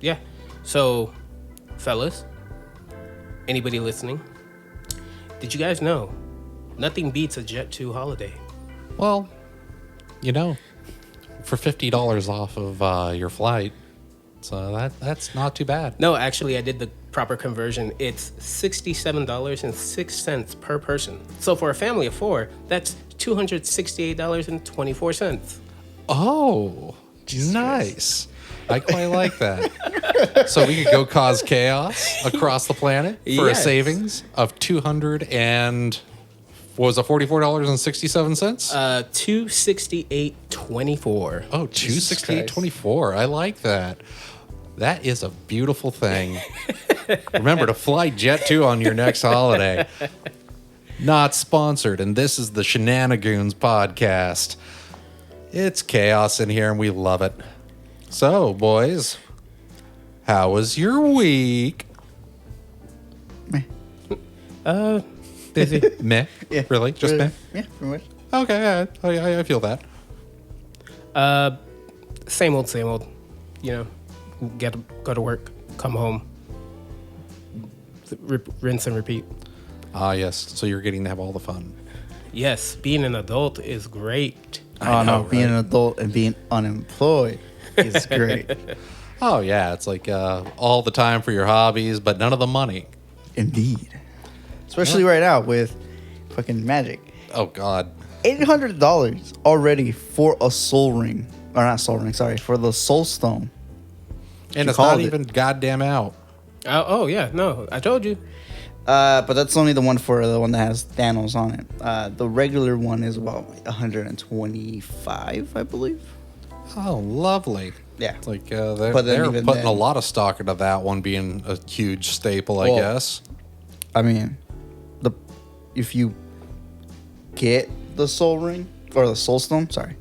Yeah. So, fellas, anybody listening? Did you guys know nothing beats a Jet 2 holiday? Well, for $50 off of your flight, so that's not too bad. No, actually, I did the proper conversion. It's $67.06 per person. So for a family of 4, that's $268.24. Oh, nice. I quite like that. So we could go cause chaos across the planet for a Yes. savings of $44.67? $268.24. Oh, $268.24. I like that. That is a beautiful thing. Remember to fly Jet 2 on your next holiday. Not sponsored, and this is the Shenanigoons podcast. It's chaos in here, and we love it. So, boys, how was your week? Busy. Meh? Yeah. Really? Just meh? Yeah, pretty much. Okay, I feel that. Same old, same old. Go to work, come home, rinse and repeat. Ah, yes. So you're getting to have all the fun. Yes, being an adult is great. Oh, no, being right? an adult and being unemployed is great. Oh, yeah. It's like all the time for your hobbies, but none of the money. Indeed. Especially right now with fucking Magic. Oh, God. $800 already for a soul ring. Or not soul ring, sorry. For the soul stone. And You it's not called it. even goddamn out. Oh yeah, no, I told you. But that's only the one for the one that has Thanos on it. The regular one is about 125, I believe. Oh, lovely. Yeah. It's like But they're then even putting a then- lot of stock into that one being a huge staple, I Well, guess. I mean, if you get the soul ring or the soul stone, sorry,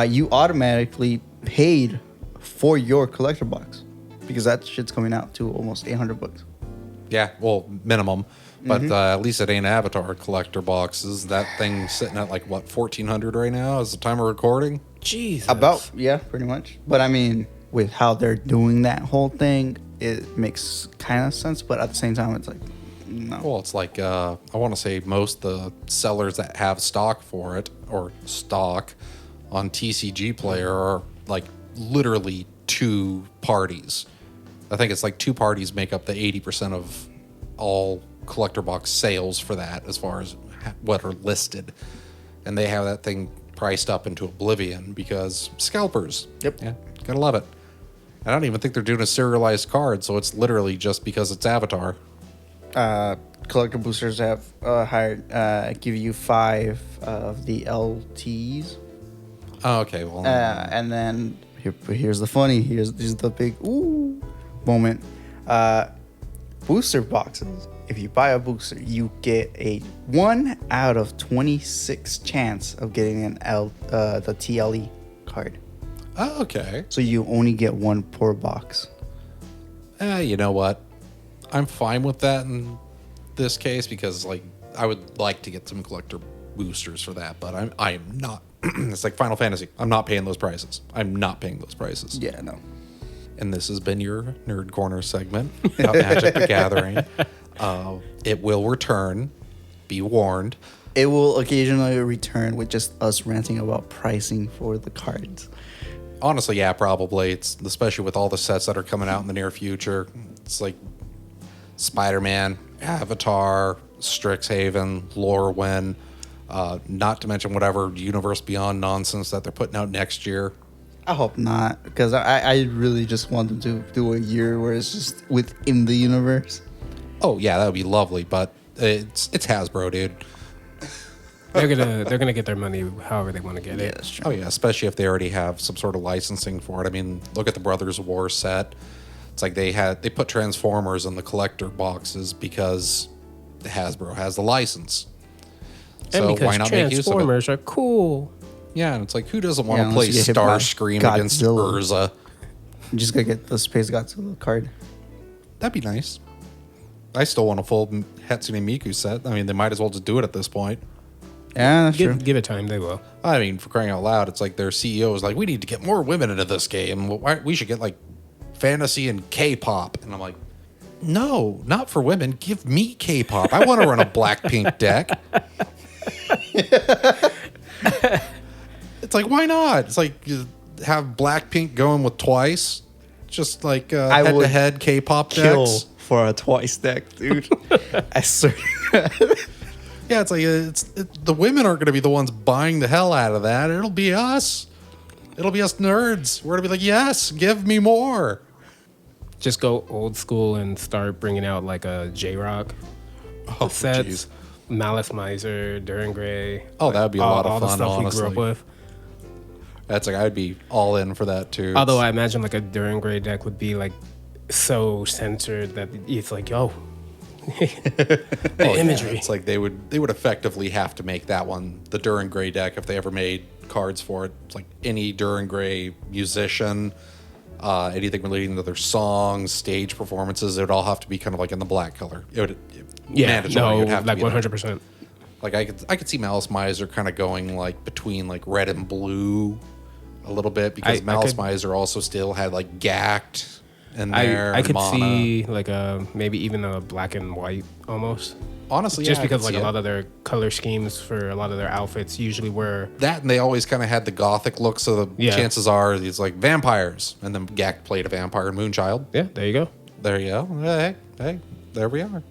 you automatically paid for your collector box because that shit's coming out to almost $800. Yeah, well, minimum. But at least it ain't Avatar collector boxes. That thing's sitting at like, what, 1,400 right now as the time of recording? Jesus. Yeah, pretty much. But I mean, with how they're doing that whole thing, it makes kind of sense. But at the same time, it's like, no. Well, it's like, I want to say most of the sellers that have stock for it, or stock on TCG Player, are like literally 2 parties. I think it's like 2 parties make up the 80% of all collector box sales for that as far as what are listed. And they have that thing priced up into oblivion because scalpers. Yep. Yeah, gotta love it. I don't even think they're doing a serialized card, so it's literally just because it's Avatar. Collector boosters have give you 5 of the LTs. Oh, okay. Well, And then here's the big ooh moment. Booster boxes. If you buy a booster, you get a 1 out of 26 chance of getting the TLE card. oh, okay. So you only get 1 per box. You know what? I'm fine with that in this case because, like, I would like to get some collector boosters for that, but I am not. It's like Final Fantasy. I'm not paying those prices. I'm not paying those prices. Yeah, no. And this has been your Nerd Corner segment about Magic the Gathering. It will return. Be warned. It will occasionally return with just us ranting about pricing for the cards. Honestly, yeah, probably. It's especially with all the sets that are coming out in the near future. It's like Spider-Man, Avatar, Strixhaven, Lorwyn, not to mention whatever Universe Beyond nonsense that they're putting out next year. I hope not, because I really just want them to do a year where it's just within the universe. Oh yeah, that would be lovely, but it's Hasbro, dude. They're gonna get their money however they want to get it. that's true. Oh yeah, especially if they already have some sort of licensing for it. I mean, look at the Brothers War set. It's like they put Transformers in the collector boxes because Hasbro has the license. And So because why not make use of it? Transformers are cool. Yeah, and it's like, who doesn't want to unless play you get hit by Starscream against Godzilla. Urza? You just gotta get the Space Godzilla card. That'd be nice. I still want a full Hatsune Miku set. I mean, they might as well just do it at this point. Yeah, that's true. Give it time, they will. I mean, for crying out loud, it's like their CEO is like, we need to get more women into this game. We should get like fantasy and K-pop. And I'm like, no, not for women. Give me K-pop. I want to run a Blackpink deck. It's like, why not? It's like you have Blackpink going with Twice. Just like head-to-head K-pop Kill decks. for a Twice deck, dude. I swear. Yeah, it's like the women aren't going to be the ones buying the hell out of that. It'll be us. It'll be us nerds. We're going to be like, yes, give me more. Just go old school and start bringing out like a J-Rock sets. Geez. Malice Miser, Duran Gray. Oh, that would be a lot all of the fun, stuff honestly. we grew up with. That's like, I'd be all in for that, too. Although I imagine like a Duran Gray deck would be like so censored that it's like, yo, the imagery. Yeah, it's like they would effectively have to make that one the Duran Gray deck if they ever made cards for it. It's like any Duran Gray musician, anything relating to their songs, stage performances, it would all have to be kind of like in the black color. It would, mandatory, it would have like to be 100%. Like I could see Malice Miser kind of going like between like red and blue a little bit because Malice Miser also still had like Gacked in there. I could Mana. see like maybe even a black and white almost. Honestly, Just yeah, because I like could a see lot it. of their color schemes for a lot of their outfits usually were That, and they always kind of had the gothic look, so the Yeah. chances are it's like vampires, and then Gack played a vampire in Moonchild. yeah, there you go. There you go. Hey, there we are.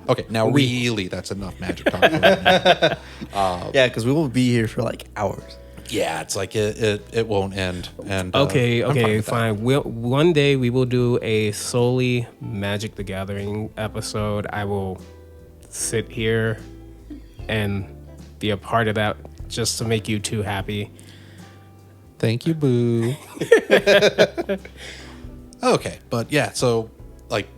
Okay, now really, that's enough magic talk. For right now. Yeah, because we will be here for like hours. Yeah, it's like it won't end. And Okay, I'm okay, with that. fine. One day we will do a solely Magic the Gathering episode. I will sit here and be a part of that just to make you two happy. Thank you, boo. Okay, but yeah, so like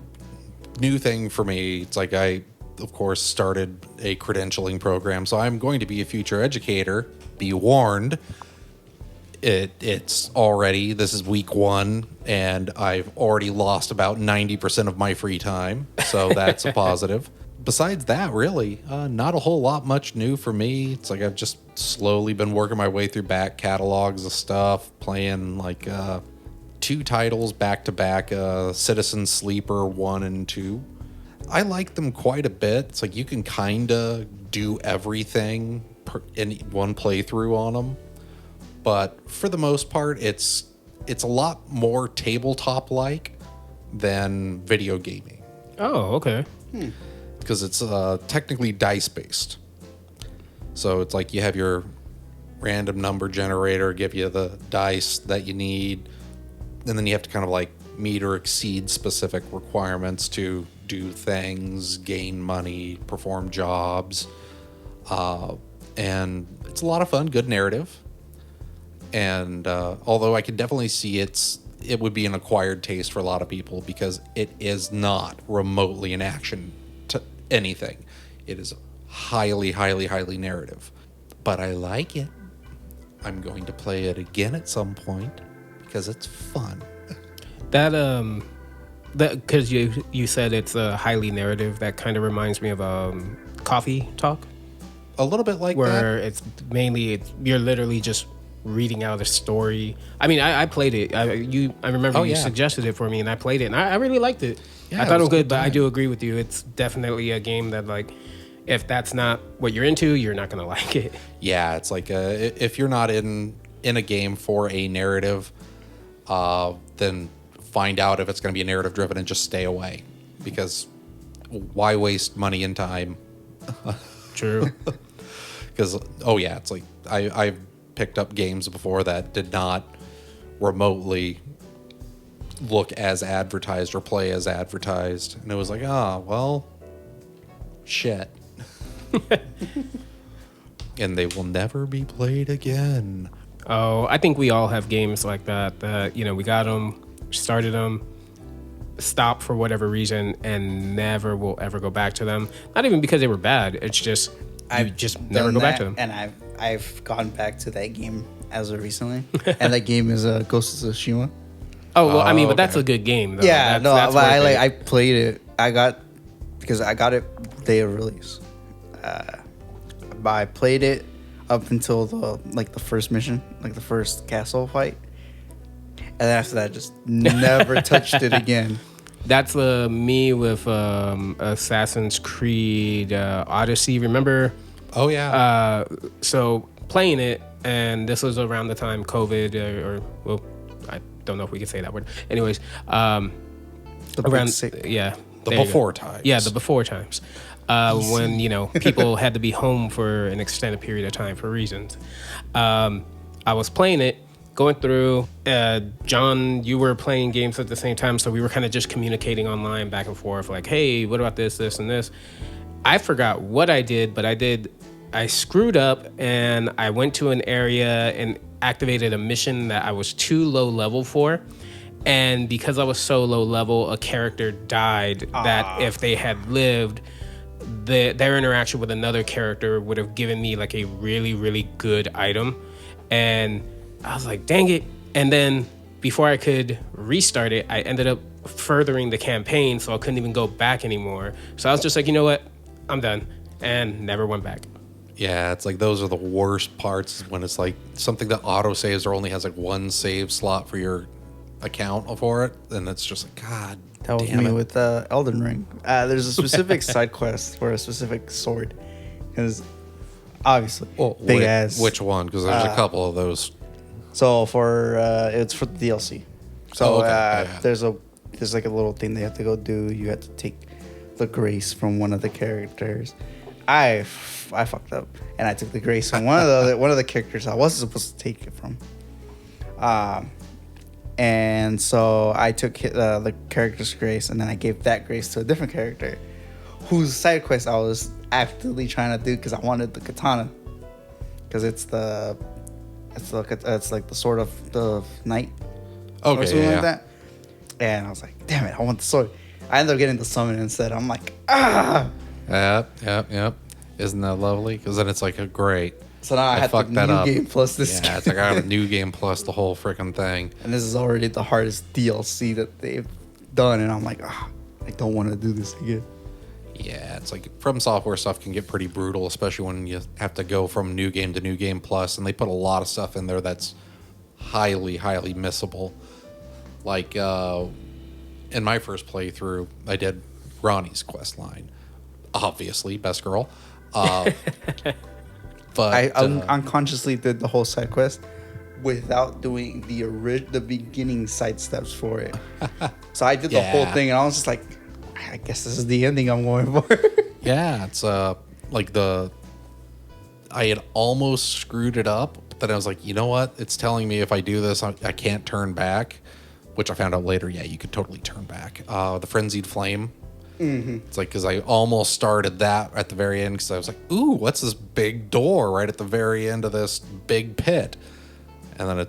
new thing for me, it's like I of course started a credentialing program, so I'm going to be a future educator. Be warned. It's already, this is week 1 and I've already lost about 90% of my free time, so that's a positive. Besides that, really, not a whole lot much new for me. It's like I've just slowly been working my way through back catalogs of stuff, playing like 2 titles back to back, Citizen Sleeper 1 and 2. I like them quite a bit. It's like you can kind of do everything in one playthrough on them, but for the most part, it's a lot more tabletop like than video gaming. Oh, okay. Because it's technically dice based. So it's like you have your random number generator give you the dice that you need, and then you have to kind of like meet or exceed specific requirements to do things, gain money, perform jobs, and it's a lot of fun, good narrative. And although I can definitely see it would be an acquired taste for a lot of people because it is not remotely an action to anything. It is highly, highly, highly narrative. But I like it. I'm going to play it again at some point because it's fun. That because you said it's highly narrative. That kind of reminds me of Coffee Talk, A little bit like where that. it's mainly you're literally just reading out a story. I mean, I played it. I remember you suggested it for me, and I played it, and I really liked it. Yeah, I thought it was a good, good but I time. do agree with you. It's definitely a game that, like, if that's not what you're into, you're not gonna like it. Yeah, it's like if you're not in a game for a narrative, then find out if it's going to be a narrative driven and just stay away, because why waste money and time? True. Because it's like I've picked up games before that did not remotely look as advertised or play as advertised, and it was like, well, shit. And they will never be played again. Oh, I think we all have games like that. That we got them, started them, stopped for whatever reason, and never will ever go back to them. Not even because they were bad. It's just you just never done go back that, to them. And I've gone back to that game as of recently, and that game is Ghost of Tsushima. Oh well, I mean, but okay. that's a good game. Though. Yeah, that's but worth it. I played it. I got it day of release. But I played it up until the first mission, like the first castle fight, and And then after that, I just never touched it again. That's me with Assassin's Creed Odyssey. Remember? Oh yeah. So playing it, and this was around the time COVID, well, I don't know if we can say that word. Anyways, The around big sick. yeah, The there you go. before times. Yeah, the before times. When people had to be home for an extended period of time for reasons. I was playing it, going through. John, you were playing games at the same time, so we were kind of just communicating online back and forth, like, "Hey, what about this, and this?" I forgot what I did, but I screwed up, and I went to an area and activated a mission that I was too low level for. And because I was so low level, a character died that if they had lived, their interaction with another character would have given me like a really, really good item. And I was like, dang it. And then before I could restart it, I ended up furthering the campaign, so I couldn't even go back anymore. So I was just like, you know what? I'm done. And never went back. Yeah, it's like those are the worst parts when it's like something that auto saves or only has like one save slot for your account for it, and it's just like, God That was damn me it. with Elden Ring. There's a specific side quest for a specific sword, because obviously big ass. Which one? Because there's a couple of those. So for it's for the DLC. So Oh, okay. Yeah. there's like a little thing they have to go do. You have to take the grace from one of the characters. I fucked up, and I took the grace from one of the characters I wasn't supposed to take it from. And so I took the character's grace, and then I gave that grace to a different character, whose side quest I was actively trying to do because I wanted the katana, because it's like the sword of the knight, or Okay, something yeah. like that. And I was like, damn it, I want the sword. I ended up getting the summon instead. I'm like, ah. Yep. Isn't that lovely? Because then it's like a great. So now I had the fucked that new up. game plus this. Yeah, it's like I got a new game plus the whole freaking thing. And this is already the hardest DLC that they've done, and I'm like, I don't want to do this again. Yeah, it's like From Software stuff can get pretty brutal, especially when you have to go from new game to new game plus, and they put a lot of stuff in there that's highly, highly missable. Like in my first playthrough, I did Ronnie's quest line. Obviously, best girl. But I unconsciously did the whole side quest without doing the beginning side steps for it. So I did the whole Yeah. thing, and I was just like, I guess this is the ending I'm going for. yeah, it's like I had almost screwed it up, but then I was like, you know what? It's telling me if I do this, I can't turn back, which I found out later. Yeah, you could totally turn back. The Frenzied Flame. Mm-hmm. It's like, because I almost started that at the very end, because I was like, ooh, what's this big door right at the very end of this big pit? And then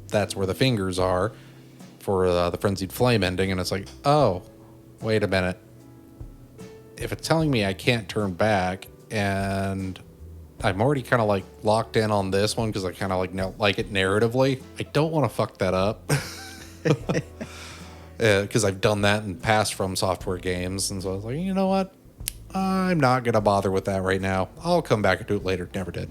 that's where the fingers are for the Frenzied Flame ending, and it's like, oh, wait a minute. If it's telling me I can't turn back, and I'm already kind of like locked in on this one because I kind of like it narratively, I don't want to fuck that up. Because I've done that in past From Software games, and so I was like, you know what? I'm not going to bother with that right now. I'll come back and do it later. Never did.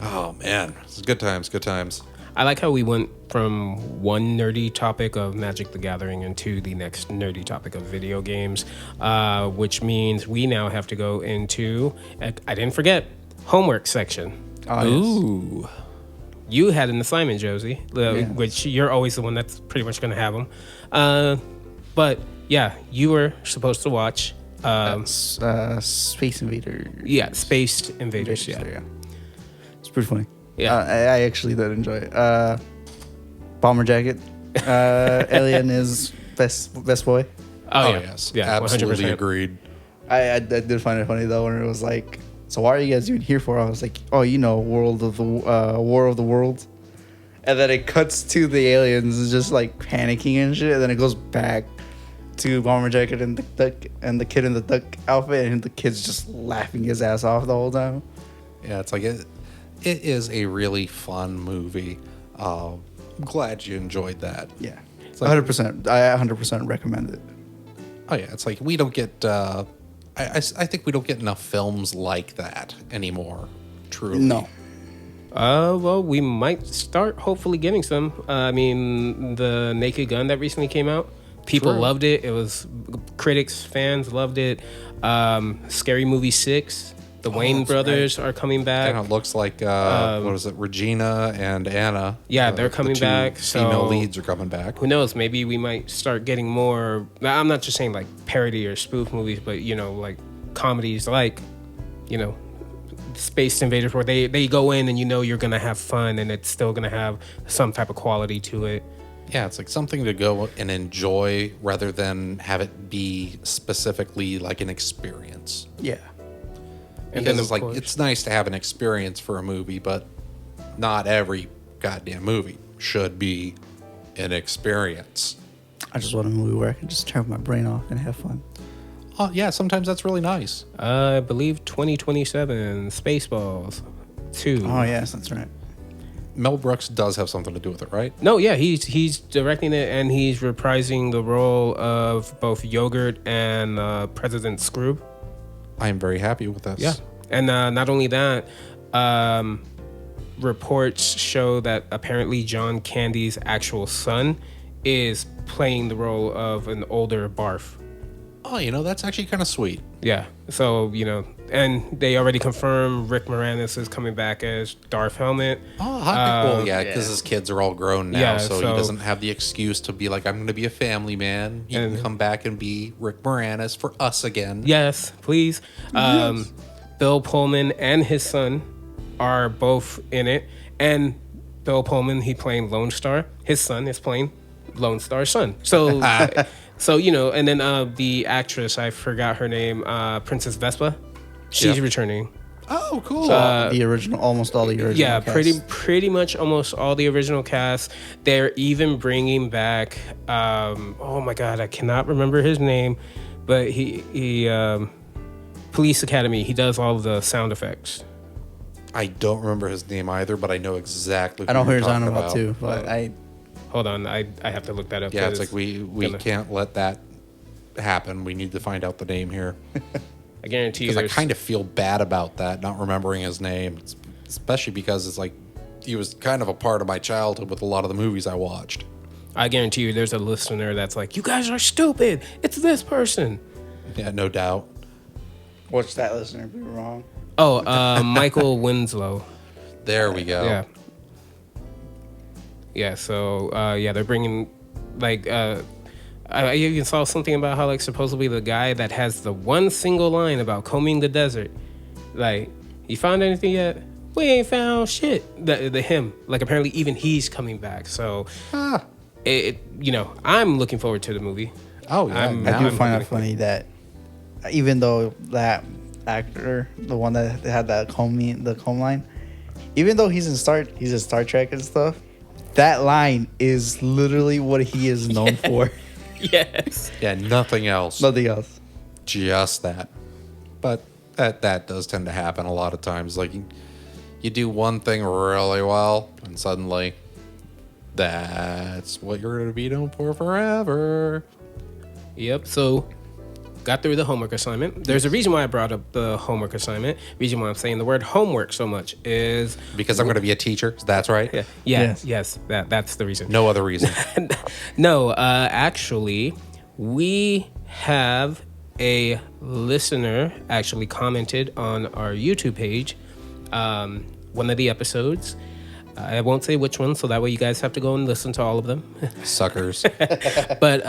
Oh, man. It's good times. I like how we went from one nerdy topic of Magic the Gathering into the next nerdy topic of video games, which means we now have to go into, I didn't forget, homework section. Ooh. You had an assignment, Josie, which you're always the one that's pretty much going to have them. But yeah, you were supposed to watch Space Invaders. Yeah, Spaced Invaders. Yeah. It's pretty funny. Yeah. I actually did enjoy it. Bomber Jacket. Alien is best boy. Oh, yeah. Yes. Yeah, Absolutely 100%. agreed. I did find it funny though when it was like, so why are you guys even here for? I was like, oh, War of the Worlds. And then it cuts to the aliens just like panicking and shit, and then it goes back to Bomber Jacket and the duck and the kid in the duck outfit, and the kid's just laughing his ass off the whole time. Yeah, it's like it is a really fun movie. I'm glad you enjoyed that. Yeah, It's like- 100%. I 100% recommend it. Oh yeah, it's like we don't get. I think we don't get enough films like that anymore. Truly. No. Well, we might start hopefully getting some. I mean, the Naked Gun that recently came out, people True. loved it. It was critics, fans loved it. Scary Movie 6, the Wayne that's brothers are coming back. Kind of looks like what is it? Regina and Anna. Yeah, they're coming two back, Female so- leads are coming back. Who knows? Maybe we might start getting more. I'm not just saying like parody or spoof movies, but like comedies, like Space Invaders, where they go in and you're gonna have fun and it's still gonna have some type of quality to it. Yeah, it's like something to go and enjoy rather than have it be specifically like an experience. Yeah. And Because then, it's of like course- it's nice to have an experience for a movie, but not every goddamn movie should be an experience. I just want a movie where I can just turn my brain off and have fun. Oh yeah, sometimes that's really nice. I believe 2027 Spaceballs 2. Oh yes, that's right. Mel Brooks does have something to do with it, right? No, yeah, he's directing it and he's reprising the role of both Yogurt and President Scrooge. I am very happy with this. Yeah, and not only that, reports show that apparently John Candy's actual son is playing the role of an older Barf. Oh, that's actually kind of sweet. Yeah, so and they already confirmed Rick Moranis is coming back as Darth Helmet. Oh, well, yeah, because his kids are all grown now, Yeah, so he so- doesn't have the excuse to be like, I'm going to be a family man. He can come back and be Rick Moranis for us again. Yes, please. Bill Pullman and his son are both in it, and Bill Pullman, he playing Lone Star. His son is playing Lone Star's son. So, and then the actress, I forgot her name, Princess Vespa. She's Yep. returning. Oh, cool. The original, almost all the original. Yeah, cast. pretty much almost all the original cast. They're even bringing back. Oh my God, I cannot remember his name, but he Police Academy. He does all of the sound effects. I don't remember his name either, but I know exactly who I know who you're you're talking talking about too, but I Hold on, I have to look that up. Yeah, it's 'cause like we gonna- can't let that happen. We need to find out the name here. I guarantee you. Because I there's- kind of feel bad about that, not remembering his name, especially because it's like he was kind of a part of my childhood with a lot of the movies I watched. I guarantee you, there's a listener that's like, "You guys are stupid. It's this person." Yeah, no doubt. watch that listener be wrong. Oh, Michael Winslow. There we go. Yeah. Yeah. So they're bringing like I even saw something about how like supposedly the guy that has the one single line about combing the desert, like, you found anything yet? We ain't found shit. The him, like, apparently even he's coming back. So I'm looking forward to the movie. Oh, yeah. I'm- I do I'm find hoping it funny that even though that actor, the one that had the comb line, even though he's in Star Trek and stuff, that line is literally what he is known for. Yes. Yeah, nothing else. Nothing else. Just that. But that does tend to happen a lot of times. Like, you do one thing really well, and suddenly that's what you're going to be known for forever. Yep. So got through the homework assignment. There's a reason why I brought up the homework assignment. Reason why I'm saying the word homework so much is Because I'm going to be a teacher. That's right. yes. That's the reason. No other reason. No, actually, we have a listener actually commented on our YouTube page, one of the episodes. I won't say which one, so that way you guys have to go and listen to all of them. Suckers. But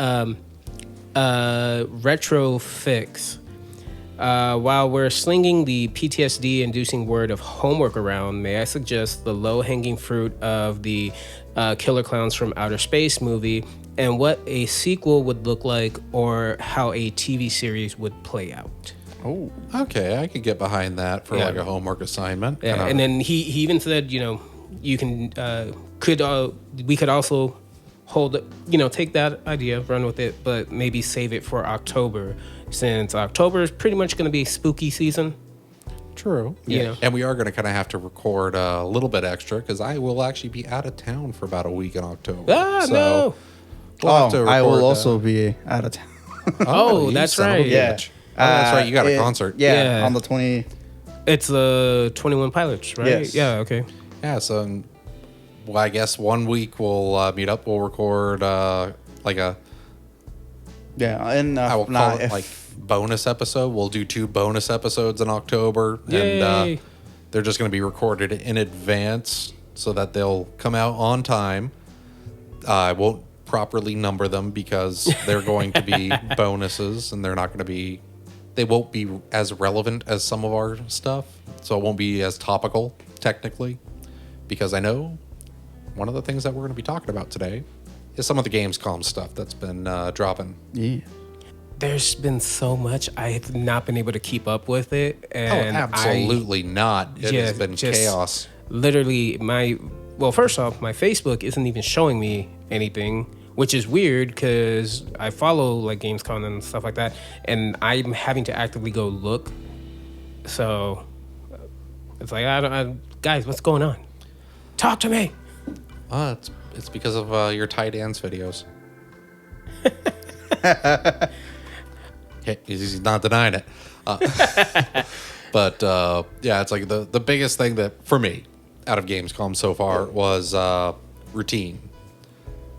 Retrofix. While we're slinging the PTSD-inducing word of homework around, may I suggest the low-hanging fruit of the Killer Clowns from Outer Space movie and what a sequel would look like or how a TV series would play out. Oh, Okay, I could get behind that for Yeah. like a homework assignment. Yeah, and then he even said, you can we could also hold take that idea, run with it, but maybe save it for October, since October is pretty much going to be spooky season. True. Yeah. And we are going to kind of have to record a little bit extra because I will actually be out of town for about a week in October. No. we'll have to I will record, also be out of town. Oh, you that's son of a right. Yeah. bitch. Oh, that's right. You got a concert. Yeah, Yeah. on the 20. It's the 21 Pilots, right? Yes. Yeah, okay. Yeah, so well, I guess 1 week we'll meet up. We'll record like a and I will call it like bonus episode. We'll do 2 bonus episodes in October, Yay. and they're just going to be recorded in advance so that they'll come out on time. I won't properly number them because they're going to be bonuses, and they're not going to be. They won't be as relevant as some of our stuff, so it won't be as topical technically. Because I know one of the things that we're going to be talking about today is some of the Gamescom stuff that's been dropping. Yeah. There's been so much. I have not been able to keep up with it. And absolutely not. It has been chaos. Literally, first off, my Facebook isn't even showing me anything, which is weird because I follow like Gamescom and stuff like that, and I'm having to actively go look. So it's like, guys, what's going on? Talk to me. It's because of your Ty Dance videos. He's not denying it. But yeah, it's like the biggest thing that for me out of Gamescom so far was routine.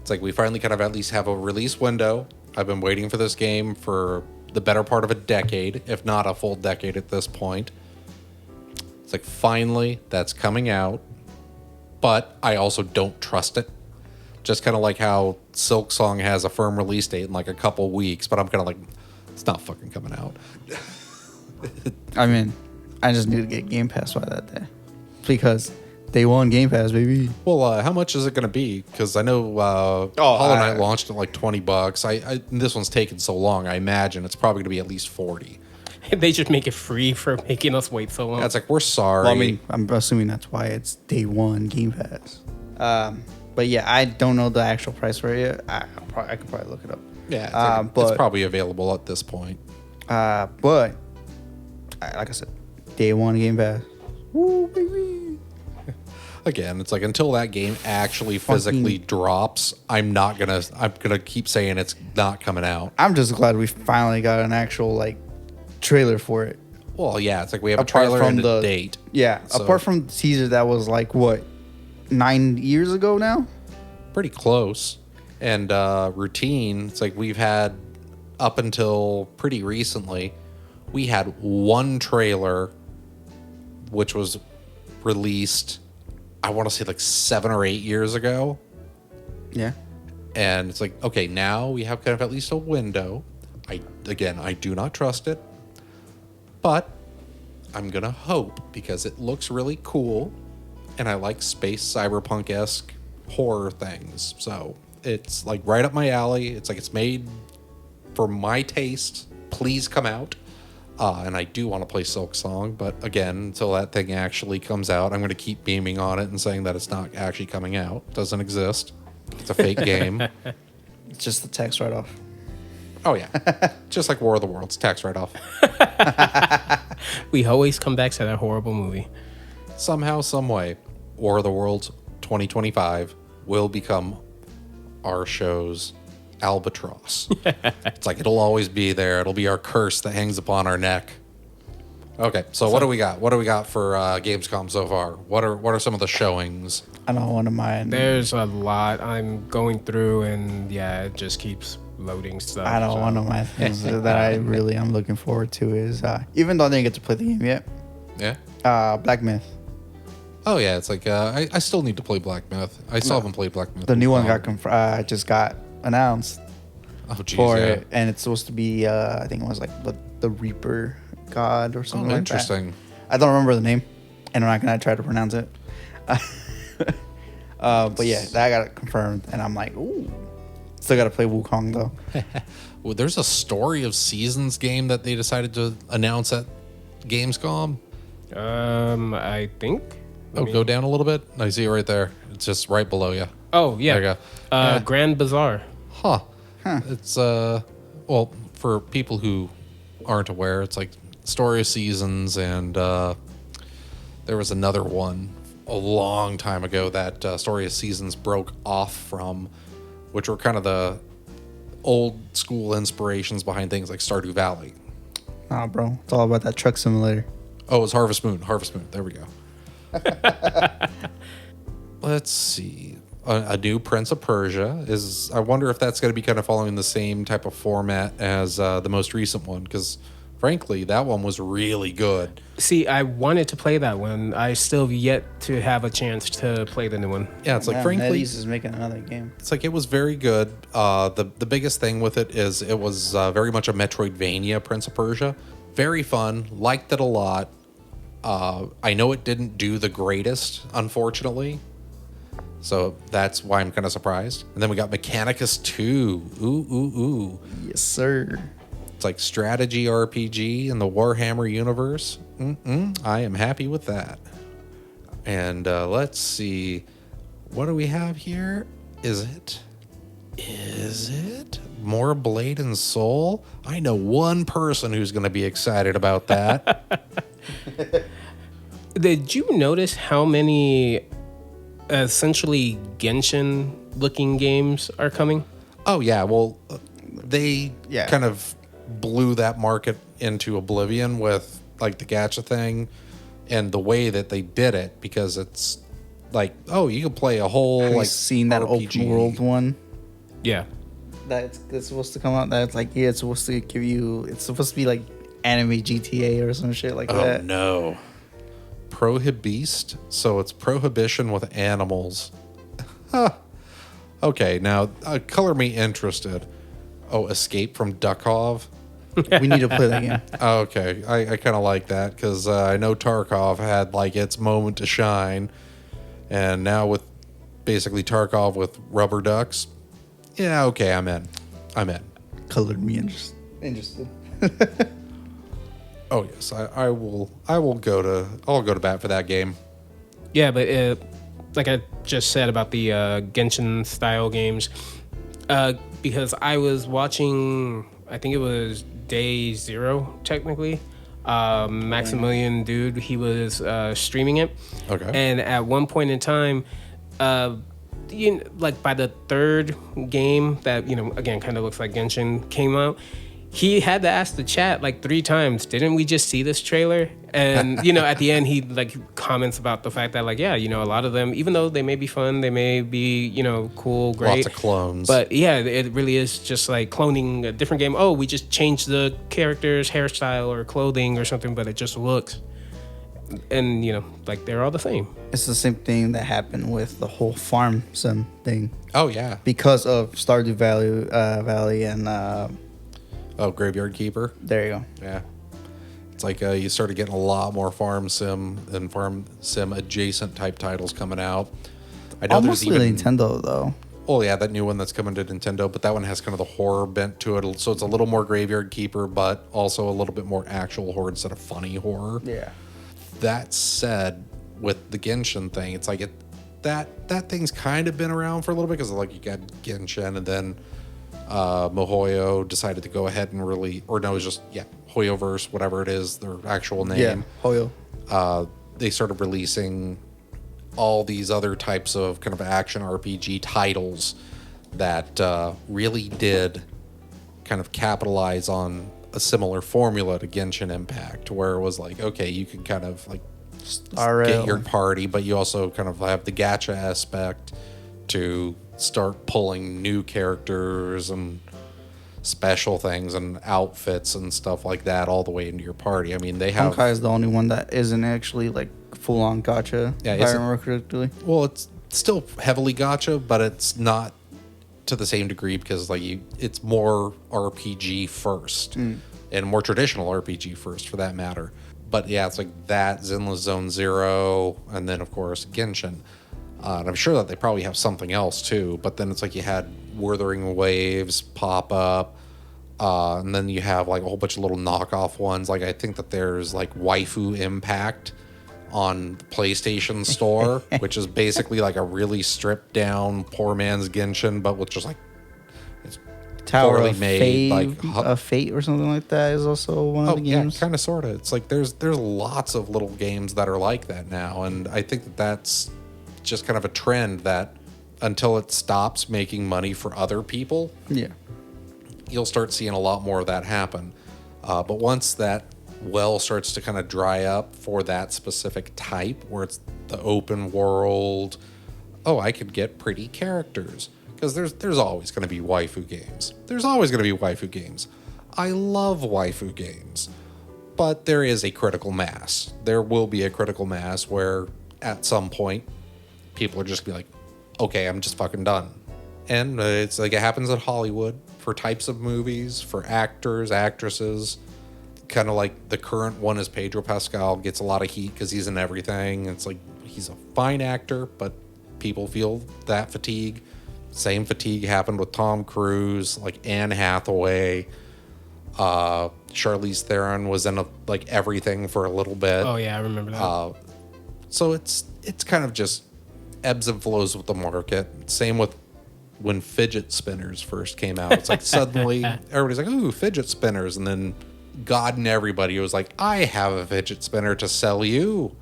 It's like we finally kind of at least have a release window. I've been waiting for this game for the better part of a decade, if not a full decade at this point. It's like finally that's coming out, but I also don't trust it. Just kind of like how Silk Song has a firm release date in like a couple weeks, but I'm kind of like, it's not fucking coming out. I mean, I just need to get Game Pass by that day because day one Game Pass, baby. Well, how much is it going to be? Because I know Hollow Knight launched at like $20. This one's taken so long. I imagine it's probably going to be at least $40. They just make it free for making us wait so long. That's like, we're sorry. Well, I mean, I'm assuming that's why it's day one Game Pass. But yeah, I don't know the actual price for it yet. I could probably look it up. Yeah, it's probably available at this point. But like I said, day one Game Pass. Woo, baby. Again, it's like until that game actually physically drops, I'm gonna keep saying it's not coming out. I'm just glad we finally got an actual like trailer for it. Well, yeah, it's like we have a trailer and a date. Yeah, so, apart from the teaser that was like what, 9 years ago now? Pretty close. And routine, it's like we've had up until pretty recently, we had one trailer which was released, I want to say like 7 or 8 years ago. Yeah. And it's like, okay, now we have kind of at least a window. I do not trust it, but I'm going to hope because it looks really cool and I like space cyberpunk-esque horror things. So it's like right up my alley. It's like it's made for my taste. Please come out. And I do want to play Silk Song, but again, until that thing actually comes out, I'm going to keep beaming on it and saying that it's not actually coming out. It doesn't exist. It's a fake game. It's just the text write-off. Oh, yeah. Just like War of the Worlds, tax write-off. We always come back to that horrible movie. Somehow, some way, War of the Worlds 2025 will become our show's albatross. It's like it'll always be there. It'll be our curse that hangs upon our neck. Okay, so what do we got? What do we got for Gamescom so far? What are some of the showings? I don't want to mind. There's a lot I'm going through, and yeah, it just keeps loading stuff. I don't want to mind things that I really am looking forward to is even though I didn't get to play the game yet. Yeah. Black Myth. Oh yeah, it's like I still need to play Black Myth. I still haven't played Black Myth. The new one just got announced. Oh geez, for yeah. it, and it's supposed to be I think it was like the Reaper God or something like interesting. that. I don't remember the name, and I'm not gonna try to pronounce it. But yeah, that got confirmed, and I'm like, ooh. Still gotta play Wukong though. Well, there's a Story of Seasons game that they decided to announce at Gamescom. I think. Go down a little bit. I see it right there. It's just right below you. Oh yeah. There you go. Grand Bazaar. Huh. It's well, for people who aren't aware, it's like Story of Seasons, and there was another one a long time ago that Story of Seasons broke off from, which were kind of the old school inspirations behind things like Stardew Valley. Nah, bro, it's all about that truck simulator. Oh, it's Harvest Moon. Harvest Moon. There we go. Let's see. A new Prince of Persia is. I wonder if that's going to be kind of following the same type of format as the most recent one, because frankly, that one was really good. See, I wanted to play that one. I still have yet to have a chance to play the new one. Yeah, it's like Man, frankly, NetEase is making another game. it's like it was very good. The biggest thing with it is it was very much a Metroidvania Prince of Persia. Very fun. Liked it a lot. I know it didn't do the greatest, unfortunately. So that's why I'm kind of surprised. And then we got Mechanicus 2. Ooh. Yes, sir. It's like strategy RPG in the Warhammer universe. I am happy with that. And let's see. What do we have here? Is it more Blade and Soul? I know one person who's going to be excited about that. Did you notice how many essentially Genshin looking games are coming? Oh, yeah. Well, they Yeah. kind of blew that market into oblivion with like the gacha thing and the way that they did it, because it's like, oh, you can play a whole Have you like seen that RPG. open world one? Yeah. That's supposed to come out. That's like, yeah, it's supposed to give you. It's supposed to be like anime GTA or some shit like Oh that. no. Prohibist, so it's prohibition with animals. Huh. Okay, now color me interested. Oh, Escape from Dukhov. We need to play that game. Okay, I kind of like that because I know Tarkov had like its moment to shine, and now with basically Tarkov with rubber ducks. Yeah, okay, I'm in. Colored me interested. Oh yes, I will go to bat for that game. Yeah, but like I just said about the Genshin style games, because I was watching, I think it was Day Zero technically. Maximilian dude, he was streaming it. Okay. And at one point in time, like by the third game that, again, kind of looks like Genshin came out, he had to ask the chat like 3 times, didn't we just see this trailer? And, at the end, he like comments about the fact that like, yeah, a lot of them, even though they may be fun, they may be, cool, great. Lots of clones. But yeah, it really is just like cloning a different game. Oh, we just changed the character's hairstyle or clothing or something, but it just looks. And, like they're all the same. It's the same thing that happened with the whole farm sim thing Oh yeah. because of Stardew Valley and Oh, Graveyard Keeper. there you go. Yeah. It's like you started getting a lot more farm sim and farm sim adjacent type titles coming out. I know Almost there's even Nintendo though. Oh yeah, that new one that's coming to Nintendo, but that one has kind of the horror bent to it. So it's a little more Graveyard Keeper, but also a little bit more actual horror instead of funny horror. Yeah. That said, with the Genshin thing, it's like that thing's kind of been around for a little bit because like you got Genshin and then MiHoYo decided to go ahead and it's just HoYoverse, whatever it is, their actual name. Yeah. Hoyo. They started releasing all these other types of kind of action RPG titles that really did kind of capitalize on a similar formula to Genshin Impact, where it was like, okay, you can kind of like get your party, but you also kind of have the gacha aspect to start pulling new characters and special things and outfits and stuff like that all the way into your party. I mean, they have... Honkai is the only one that isn't actually like full-on gacha, Yeah, if I remember correctly. Well, it's still heavily gacha, but it's not to the same degree because like it's more RPG first and more traditional RPG first for that matter. But yeah, it's like that, Zenless Zone Zero, and then of course Genshin. And I'm sure that they probably have something else too, but then it's like you had Wuthering Waves pop up, and then you have like a whole bunch of little knockoff ones. Like I think that there's like Waifu Impact on the PlayStation Store, which is basically like a really stripped down poor man's Genshin, but with just like it's Tower poorly of made, Fate or something like that is also one of the games. Yeah, kind of, sort of. It's like there's lots of little games that are like that now, and I think that that's just kind of a trend that until it stops making money for other people, Yeah. you'll start seeing a lot more of that happen. But once that well starts to kind of dry up for that specific type, where it's the open world. Oh, I could get pretty characters, because there's always going to be waifu games. There's always going to be waifu games. I love waifu games, but there is a critical mass. There will be a critical mass where at some point people are just gonna be like, okay, I'm just fucking done. And it's like it happens at Hollywood for types of movies, for actors, actresses. Kind of like the current one is Pedro Pascal, gets a lot of heat because he's in everything. It's like he's a fine actor, but people feel that fatigue. Same fatigue happened with Tom Cruise, like Anne Hathaway. Charlize Theron was in like everything for a little bit. Oh yeah, I remember that. So it's kind of just ebbs and flows with the market. Same with when fidget spinners first came out. It's like suddenly everybody's like, ooh, fidget spinners. And then God and everybody was like, I have a fidget spinner to sell you.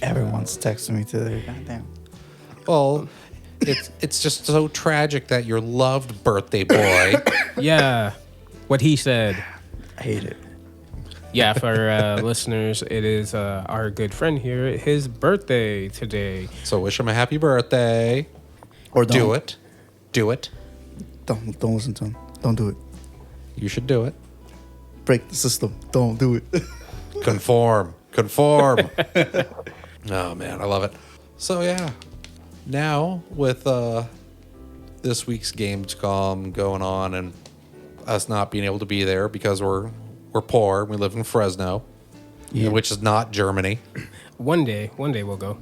Everyone's texting me today. Goddamn. Well, it's just so tragic that your loved birthday boy. Yeah, what he said. I hate it. Yeah, for listeners, it is our good friend here, his birthday today. So wish him a happy birthday. Or don't. Do it. Do it. Don't listen to him. Don't do it. You should do it. Break the system. Don't do it. Conform. Conform. Oh, man, I love it. So, yeah. Now, with this week's Gamescom going on and us not being able to be there because we're poor. We live in Fresno, which is not Germany. One day we'll go.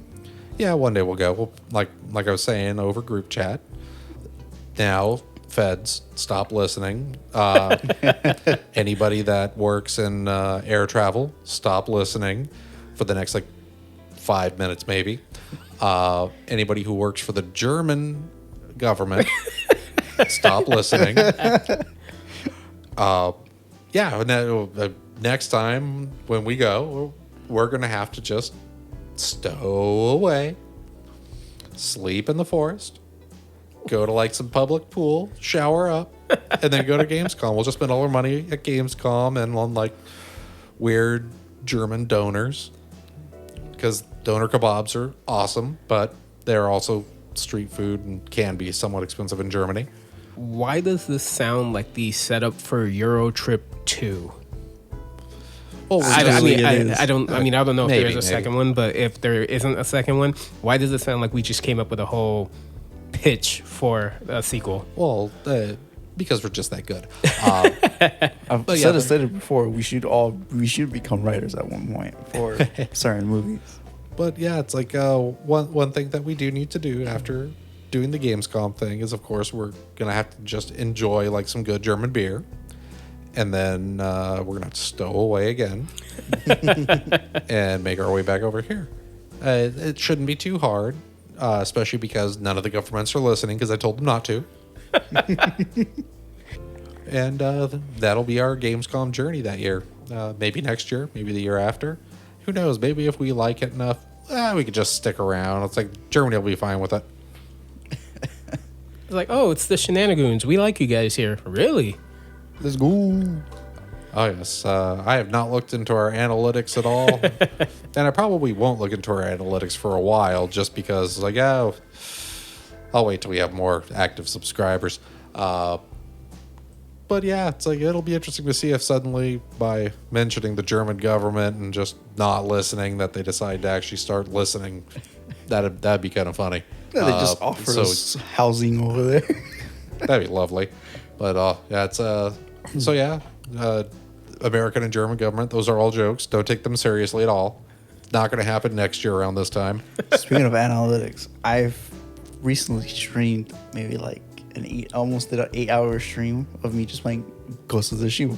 Yeah, one day we'll go. We'll, like I was saying, over group chat. Now, feds, stop listening. Anybody that works in air travel, stop listening for the next 5 minutes maybe. Anybody who works for the German government, stop listening. Next time when we go, we're going to have to just stow away, sleep in the forest, go to some public pool, shower up, and then go to Gamescom. We'll just spend all our money at Gamescom and on weird German donors, because doner kebabs are awesome, but they're also street food and can be somewhat expensive in Germany. Why does this sound like the setup for Euro Trip 2? Well, I don't know if Maybe, there's a second one, but if there isn't a second one, why does it sound like we just came up with a whole pitch for a sequel? Well, because we're just that good. I've said it before. We should become writers at one point for certain movies. But yeah, it's one thing that we do need to do after doing the Gamescom thing is, of course, we're gonna have to just enjoy some good German beer, and then we're gonna have to stow away again and make our way back over here. It shouldn't be too hard, especially because none of the governments are listening because I told them not to. And that'll be our Gamescom journey that year. Maybe next year, maybe the year after. Who knows? Maybe if we like it enough, we could just stick around. It's Germany will be fine with it. It's it's the Shenanigoons. We like you guys here. Really? Let's go. Oh, yes. I have not looked into our analytics at all. And I probably won't look into our analytics for a while just because, I'll wait till we have more active subscribers. But yeah, it's it'll be interesting to see if suddenly by mentioning the German government and just not listening that they decide to actually start listening. That'd be kind of funny. Yeah, they just offer us housing over there. That'd be lovely. But yeah, it's American and German government, those are all jokes. Don't take them seriously at all. Not going to happen next year around this time. Speaking of analytics, I've recently streamed maybe almost did an 8-hour stream of me just playing Ghost of Tsushima.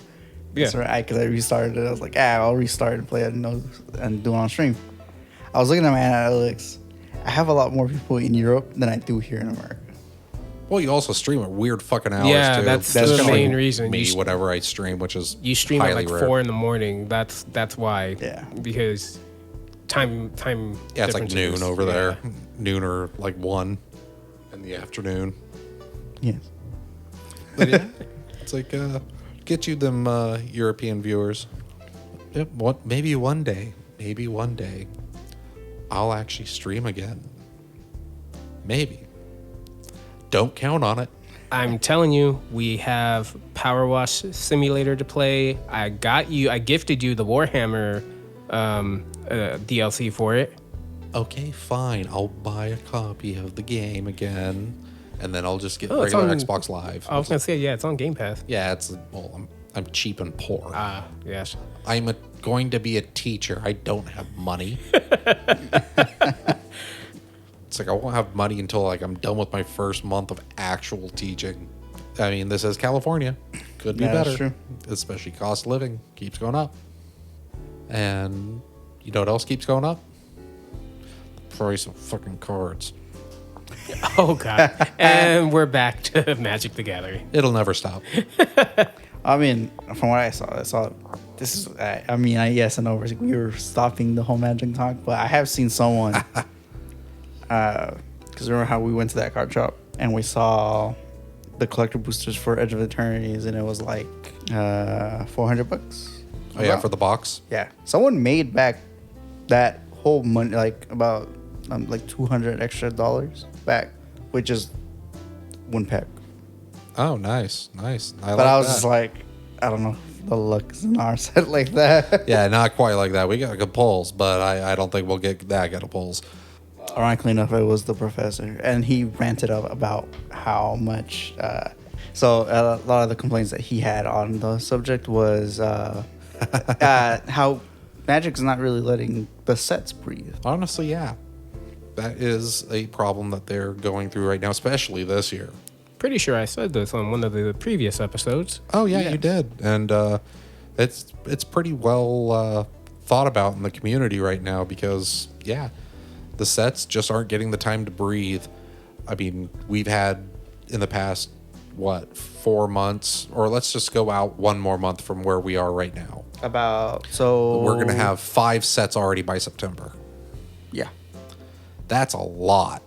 Yeah. So because I restarted it, I was like, I'll restart and play it and do it on stream. I was looking at my analytics. I have a lot more people in Europe than I do here in America. Well, you also stream at weird fucking hours, yeah, too. that's the main reason. Me, whenever I stream, which is you stream at rare. 4 a.m. That's why. Yeah. Because time. Yeah, it's noon over there. Yeah. Noon or 1 in the afternoon. Yes. But yeah, it's get you them European viewers. Yep. What? Maybe one day. Maybe one day, I'll actually stream again. Maybe. Don't count on it. I'm telling you, we have Power Wash Simulator to play. I gifted you the Warhammer DLC for it. Okay, fine. I'll buy a copy of the game again, and then I'll just get Oh, it's regular on- Xbox Live. I was gonna say, yeah, it's on Game Pass. Yeah, I'm cheap and poor. Ah, yes. I'm going to be a teacher. I don't have money. It's like I won't have money until like I'm done with my first month of actual teaching. I mean, this is California. Could be Yeah, better. that's true. Especially cost of living keeps going up. And you know what else keeps going up? The price of fucking cards. Oh god. And we're back to Magic the Gathering. It'll never stop. I mean, from what I saw this is. Yes, I know we were stopping the whole Magic talk, but I have seen someone. Because remember how we went to that card shop and we saw the collector boosters for Edge of Eternities, and it was like $400. Oh yeah, for the box. Yeah, someone made back that whole money, like about like $200 extra back, which is one pack. Oh, nice. But I was just like, I don't know if the luck is in our set like that. yeah, not quite like that. We got good pulls, but I don't think we'll get that good of pulls. Ironically enough, it was the professor, and he ranted up about how much. So a lot of the complaints that he had on the subject was how Magic's not really letting the sets breathe. Honestly, yeah. That is a problem that they're going through right now, especially this year. Pretty sure I said this on one of the previous episodes. Oh, yeah, Yes. you did. And it's pretty well thought about in the community right now because, yeah, the sets just aren't getting the time to breathe. I mean, we've had in the past, 4 months? Or let's just go out one more month from where we are right now. We're going to have 5 sets already by September. Yeah. That's a lot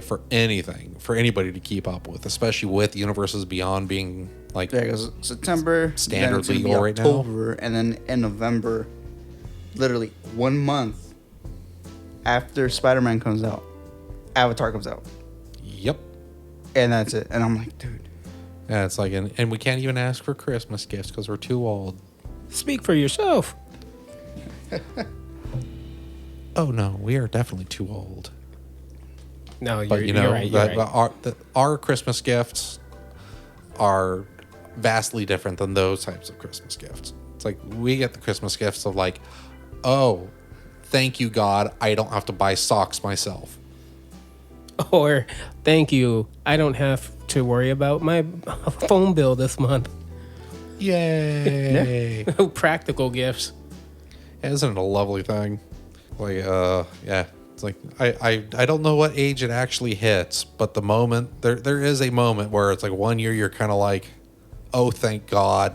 for anybody to keep up with, especially with Universes Beyond being like Yeah, because September, Standard then it's gonna be legal right now. October, and then in November, literally 1 month after Spider-Man comes out, Avatar comes out, Yep. and that's it. And I'm like, dude, Yeah, it's like, and we can't even ask for Christmas gifts because we're too old. Speak for yourself. Oh no, we are definitely too old. No, But you're right. You're right. Our Christmas gifts are vastly different than those types of Christmas gifts. It's like we get the Christmas gifts of like, oh, thank you God, I don't have to buy socks myself. Or thank you, I don't have to worry about my phone bill this month. Yay! Practical gifts. Isn't it a lovely thing? Like, yeah. It's like I don't know what age it actually hits, but the moment there is a moment where it's like 1 year you're kind of like, oh, thank God,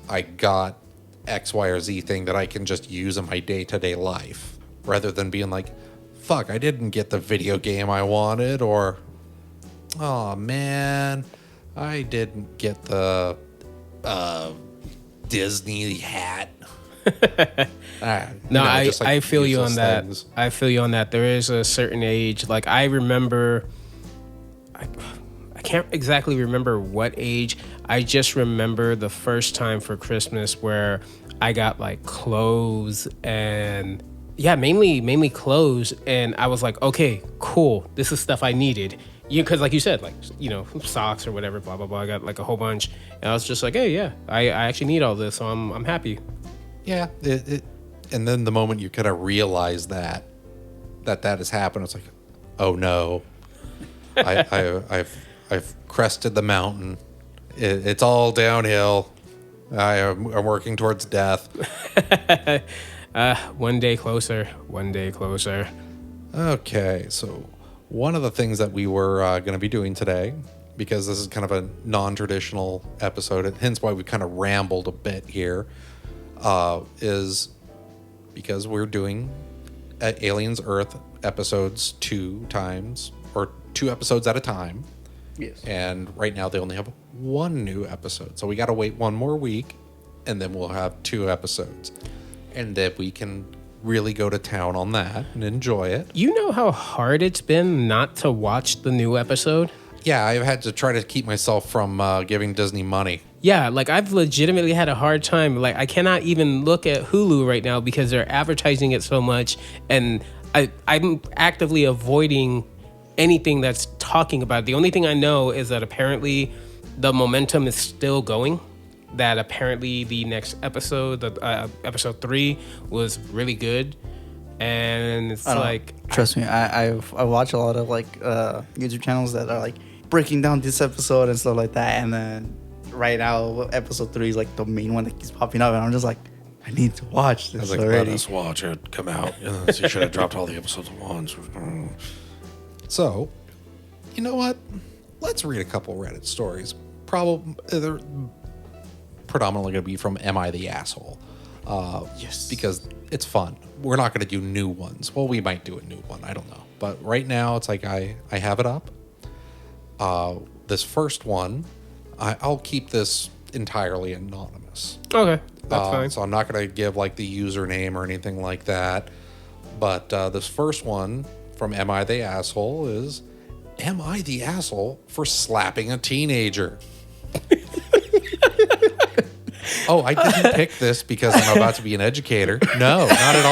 I got X, Y, or Z thing that I can just use in my day-to-day life, rather than being like, fuck, I didn't get the video game I wanted, or, oh man, I didn't get the Disney hat. No, just, like, I feel you on useless that. things. I feel you on that. There is a certain age. Like I remember, I can't exactly remember what age. I just remember the first time for Christmas where I got like clothes and mainly clothes, and I was like, okay, cool. This is stuff I needed. Because like you said, like, socks or whatever, blah blah blah. I got like a whole bunch, and I was just like, hey, yeah, I actually need all this, so I'm happy. Yeah, and then the moment you kind of realize that has happened, it's like, oh no, I've crested the mountain. It's all downhill. I'm working towards death. One day closer, one day closer. Okay, so one of the things that we were going to be doing today, because this is kind of a non-traditional episode, and hence why we kind of rambled a bit here, is because we're doing Aliens Earth episodes 2 episodes at a time. yes, And right now they only have 1 new episode. So we got to wait 1 more week. and then we'll have 2 episodes. And then we can really go to town on that and enjoy it. You know how hard it's been not to watch the new episode? Yeah, I've had to try to keep myself from giving Disney money. Yeah, like I've legitimately had a hard time. Like I cannot even look at Hulu right now because they're advertising it so much, and I'm actively avoiding anything that's talking about it. The only thing I know is that apparently the momentum is still going. That apparently the next episode, episode 3, was really good, and it's like trust me, I watch a lot of like YouTube channels that are like breaking down this episode and stuff like that, and then right now episode 3 is like the main one that keeps popping up, and I'm just like, I need to watch this. I was like, already. let us watch it come out. You should have dropped all the episodes at once. So, you know what? Let's read a couple Reddit stories. Probably they're predominantly going to be from Am I the Asshole? Yes. Because it's fun. We're not going to do new ones. Well, we might do a new one. I don't know. But right now, it's like I have it up. This first one, I'll keep this entirely anonymous. okay, that's fine. So I'm not going to give like the username or anything like that. But this first one from Am I the Asshole is, am I the asshole for slapping a teenager? Oh, I didn't pick this because I'm about to be an educator. No, not at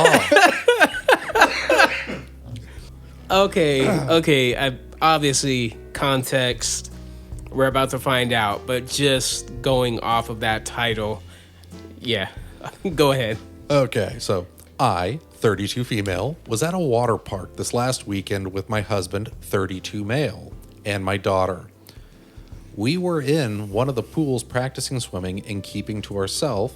all. Okay. I obviously context. We're about to find out, but just going off of that title, yeah. Go ahead. Okay, so I, 32 female, was at a water park this last weekend with my husband, 32 male, and my daughter. We were in one of the pools practicing swimming and keeping to ourselves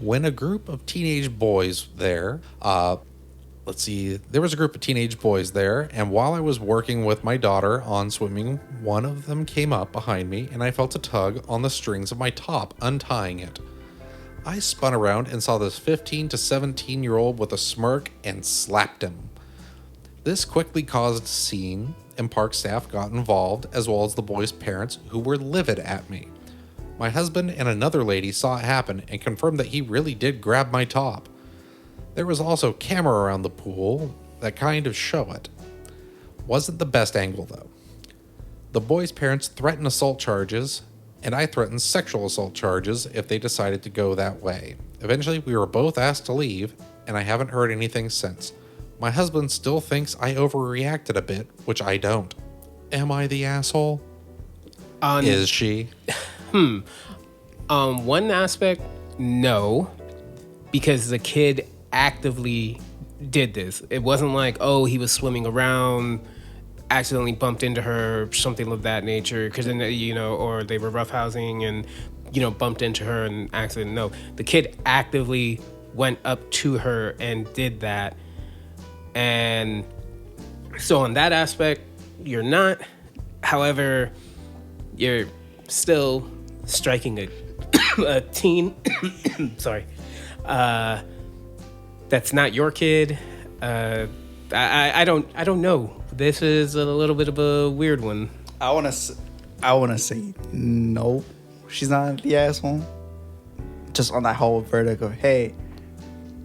when a group of teenage boys there, there was a group of teenage boys there, and while I was working with my daughter on swimming, one of them came up behind me and I felt a tug on the strings of my top, untying it. I spun around and saw this 15 to 17-year-old with a smirk and slapped him. This quickly caused a scene, and park staff got involved, as well as the boys' parents, who were livid at me. My husband and another lady saw it happen and confirmed that he really did grab my top. There was also camera around the pool that kind of show it. Wasn't the best angle though. The boys' parents threatened assault charges, and I threatened sexual assault charges if they decided to go that way. Eventually, we were both asked to leave, and I haven't heard anything since. My husband still thinks I overreacted a bit, which I don't. Am I the asshole? Is she? One aspect, no, because the kid actively did this. It wasn't like, oh, he was swimming around, accidentally bumped into her, something of that nature, because then, or they were roughhousing and, bumped into her and accident. No, the kid actively went up to her and did that. And so on that aspect, you're not. However, you're still striking a teen. Sorry. That's not your kid. I don't know. This is a little bit of a weird one. I wanna say no, she's not the asshole. Just on that whole verdict of, hey,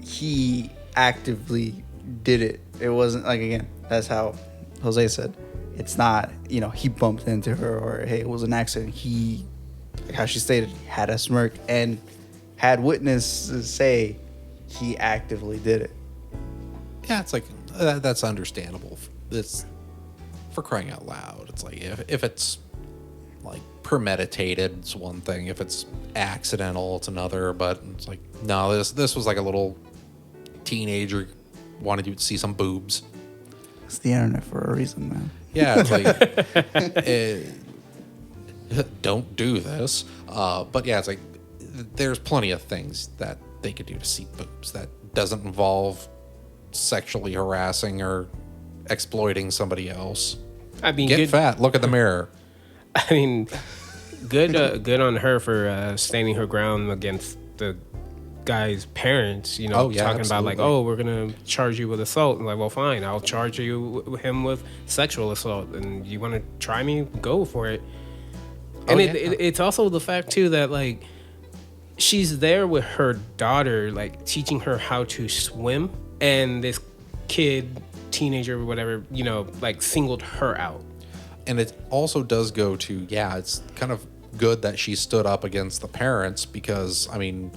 he actively did it. It wasn't like, again, that's how Jose said. It's not, he bumped into her or, hey, it was an accident. He, like how she stated, had a smirk and had witnesses say he actively did it. Yeah, it's like, that's understandable. It's for crying out loud. It's like, if it's like premeditated, it's one thing. If it's accidental, it's another. But it's like, no, this was like a little teenager wanted to see some boobs. It's the internet for a reason, man. Yeah, it's like, don't do this. But yeah, it's like, there's plenty of things that they could do to see boobs that doesn't involve sexually harassing or exploiting somebody else. I mean, get fat, look at the mirror. I mean, good on her for standing her ground against the guy's parents, talking absolutely. about like, oh, we're gonna charge you with assault. And like, well, fine, I'll charge him with sexual assault, and you want to try me, go for it. And it's also the fact too that like she's there with her daughter, like teaching her how to swim, and this kid, teenager or whatever, like singled her out. And it also does go to, it's kind of good that she stood up against the parents because, I mean,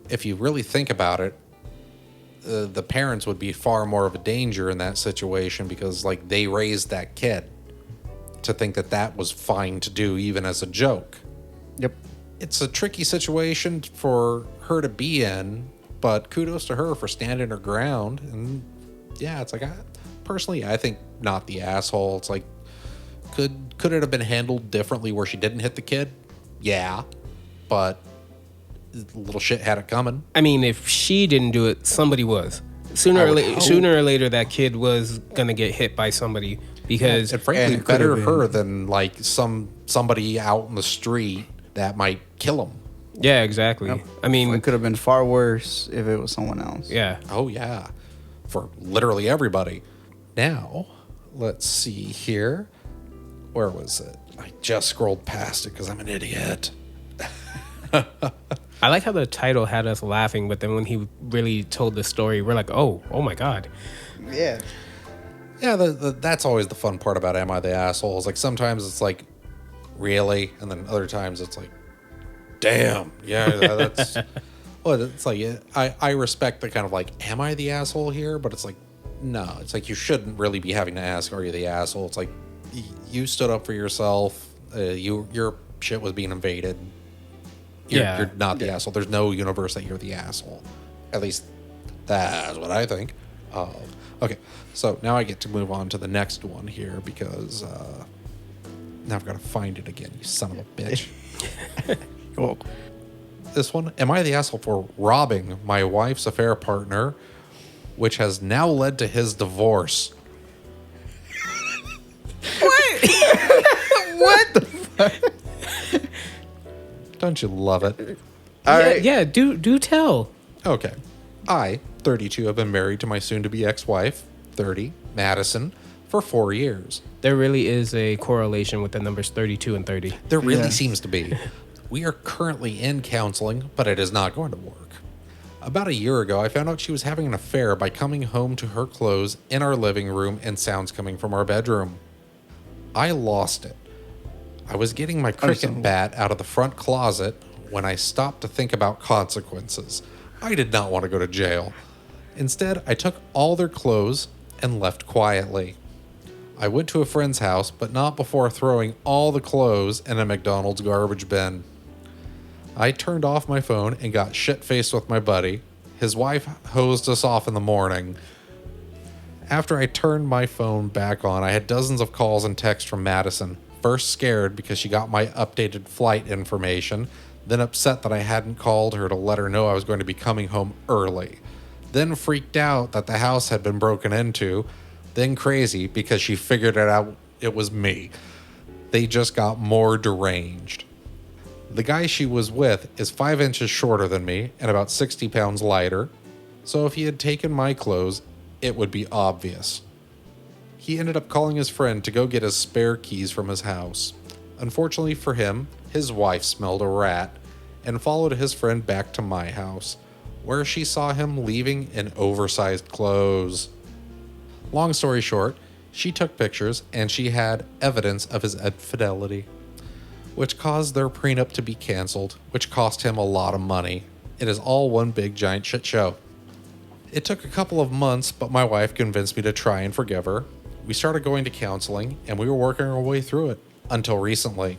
if you really think about it, the parents would be far more of a danger in that situation because, like, they raised that kid to think that that was fine to do even as a joke. Yep. It's a tricky situation for her to be in, but kudos to her for standing her ground. And yeah, it's like, personally, I think not the asshole. It's like, could it have been handled differently where she didn't hit the kid? Yeah, but little shit had it coming. I mean, if she didn't do it, somebody was. Sooner or later, that kid was gonna get hit by somebody because, and frankly, better her than like somebody out in the street that might kill him. Yeah, exactly. Yep. I mean, it could have been far worse if it was someone else. Yeah. Oh yeah, for literally everybody. Now, let's see here. Where was it? I just scrolled past it because I'm an idiot. I like how the title had us laughing, but then when he really told the story, we're like, oh my God. Yeah. Yeah, that's always the fun part about Am I the Asshole? Is like sometimes it's like, really? And then other times it's like, damn. Yeah, that's... Well, it's like, I respect the kind of like, am I the asshole here? But it's like, no. It's like you shouldn't really be having to ask, are you the asshole? It's like, you stood up for yourself. Your shit was being invaded. You're not the asshole. There's no universe that you're the asshole. At least that's what I think. Okay, so now I get to move on to the next one here because now I've got to find it again, you son of a bitch. You're welcome. This one, am I the asshole for robbing my wife's affair partner, which has now led to his divorce? What the fuck? Don't you love it? All right. Yeah, do tell. Okay. I, 32, have been married to my soon-to-be ex-wife, 30, Madison, for 4 years. There really is a correlation with the numbers 32 and 30. There really seems to be. We are currently in counseling, but it is not going to work. About a year ago, I found out she was having an affair by coming home to her clothes in our living room and sounds coming from our bedroom. I lost it. I was getting my cricket bat out of the front closet when I stopped to think about consequences. I did not want to go to jail. Instead, I took all their clothes and left quietly. I went to a friend's house, but not before throwing all the clothes in a McDonald's garbage bin. I turned off my phone and got shit-faced with my buddy. His wife hosed us off in the morning. After I turned my phone back on, I had dozens of calls and texts from Madison. First scared because she got my updated flight information, then upset that I hadn't called her to let her know I was going to be coming home early. Then freaked out that the house had been broken into, then crazy because she figured it out it was me. They just got more deranged. The guy she was with is 5 inches shorter than me and about 60 pounds lighter, so if he had taken my clothes, it would be obvious. He ended up calling his friend to go get his spare keys from his house. Unfortunately for him, his wife smelled a rat and followed his friend back to my house, where she saw him leaving in oversized clothes. Long story short, she took pictures and she had evidence of his infidelity, which caused their prenup to be canceled, which cost him a lot of money. It is all one big giant shit show. It took a couple of months, but my wife convinced me to try and forgive her. We started going to counseling, and we were working our way through it, until recently.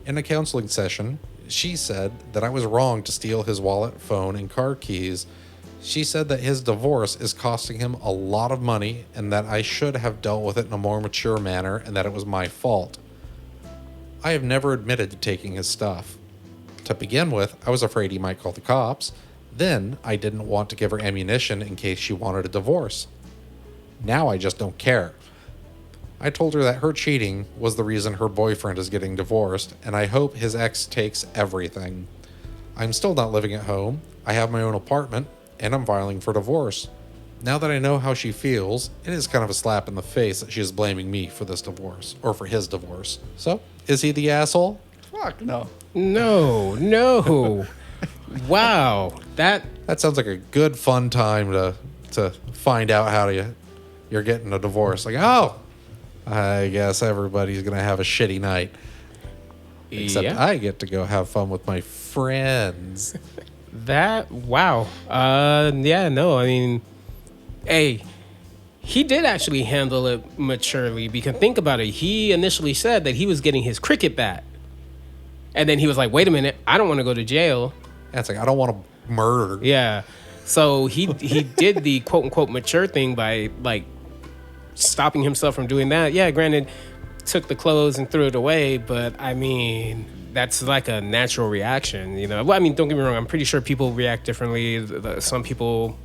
In a counseling session, she said that I was wrong to steal his wallet, phone, and car keys. She said that his divorce is costing him a lot of money, and that I should have dealt with it in a more mature manner, and that it was my fault. I have never admitted to taking his stuff. To begin with, I was afraid he might call the cops. Then, I didn't want to give her ammunition in case she wanted a divorce. Now I just don't care. I told her that her cheating was the reason her boyfriend is getting divorced, and I hope his ex takes everything. I'm still not living at home, I have my own apartment, and I'm filing for divorce. Now that I know how she feels, it is kind of a slap in the face that she is blaming me for this divorce, or for his divorce. So, is he the asshole? Fuck no. No. Wow. That sounds like a good fun time to find out how you're getting a divorce. Like, oh, I guess everybody's gonna have a shitty night. Except yeah. I get to go have fun with my friends. Wow. Yeah, no, I mean, hey, he did actually handle it maturely because think about it. He initially said that he was getting his cricket bat. And then he was like, wait a minute, I don't want to go to jail. And it's like, I don't want to murder. Yeah. So he did the quote unquote mature thing by like stopping himself from doing that. Yeah, granted, took the clothes and threw it away, but I mean, that's like a natural reaction, you know. Well, I mean, don't get me wrong. I'm pretty sure people react differently. Some people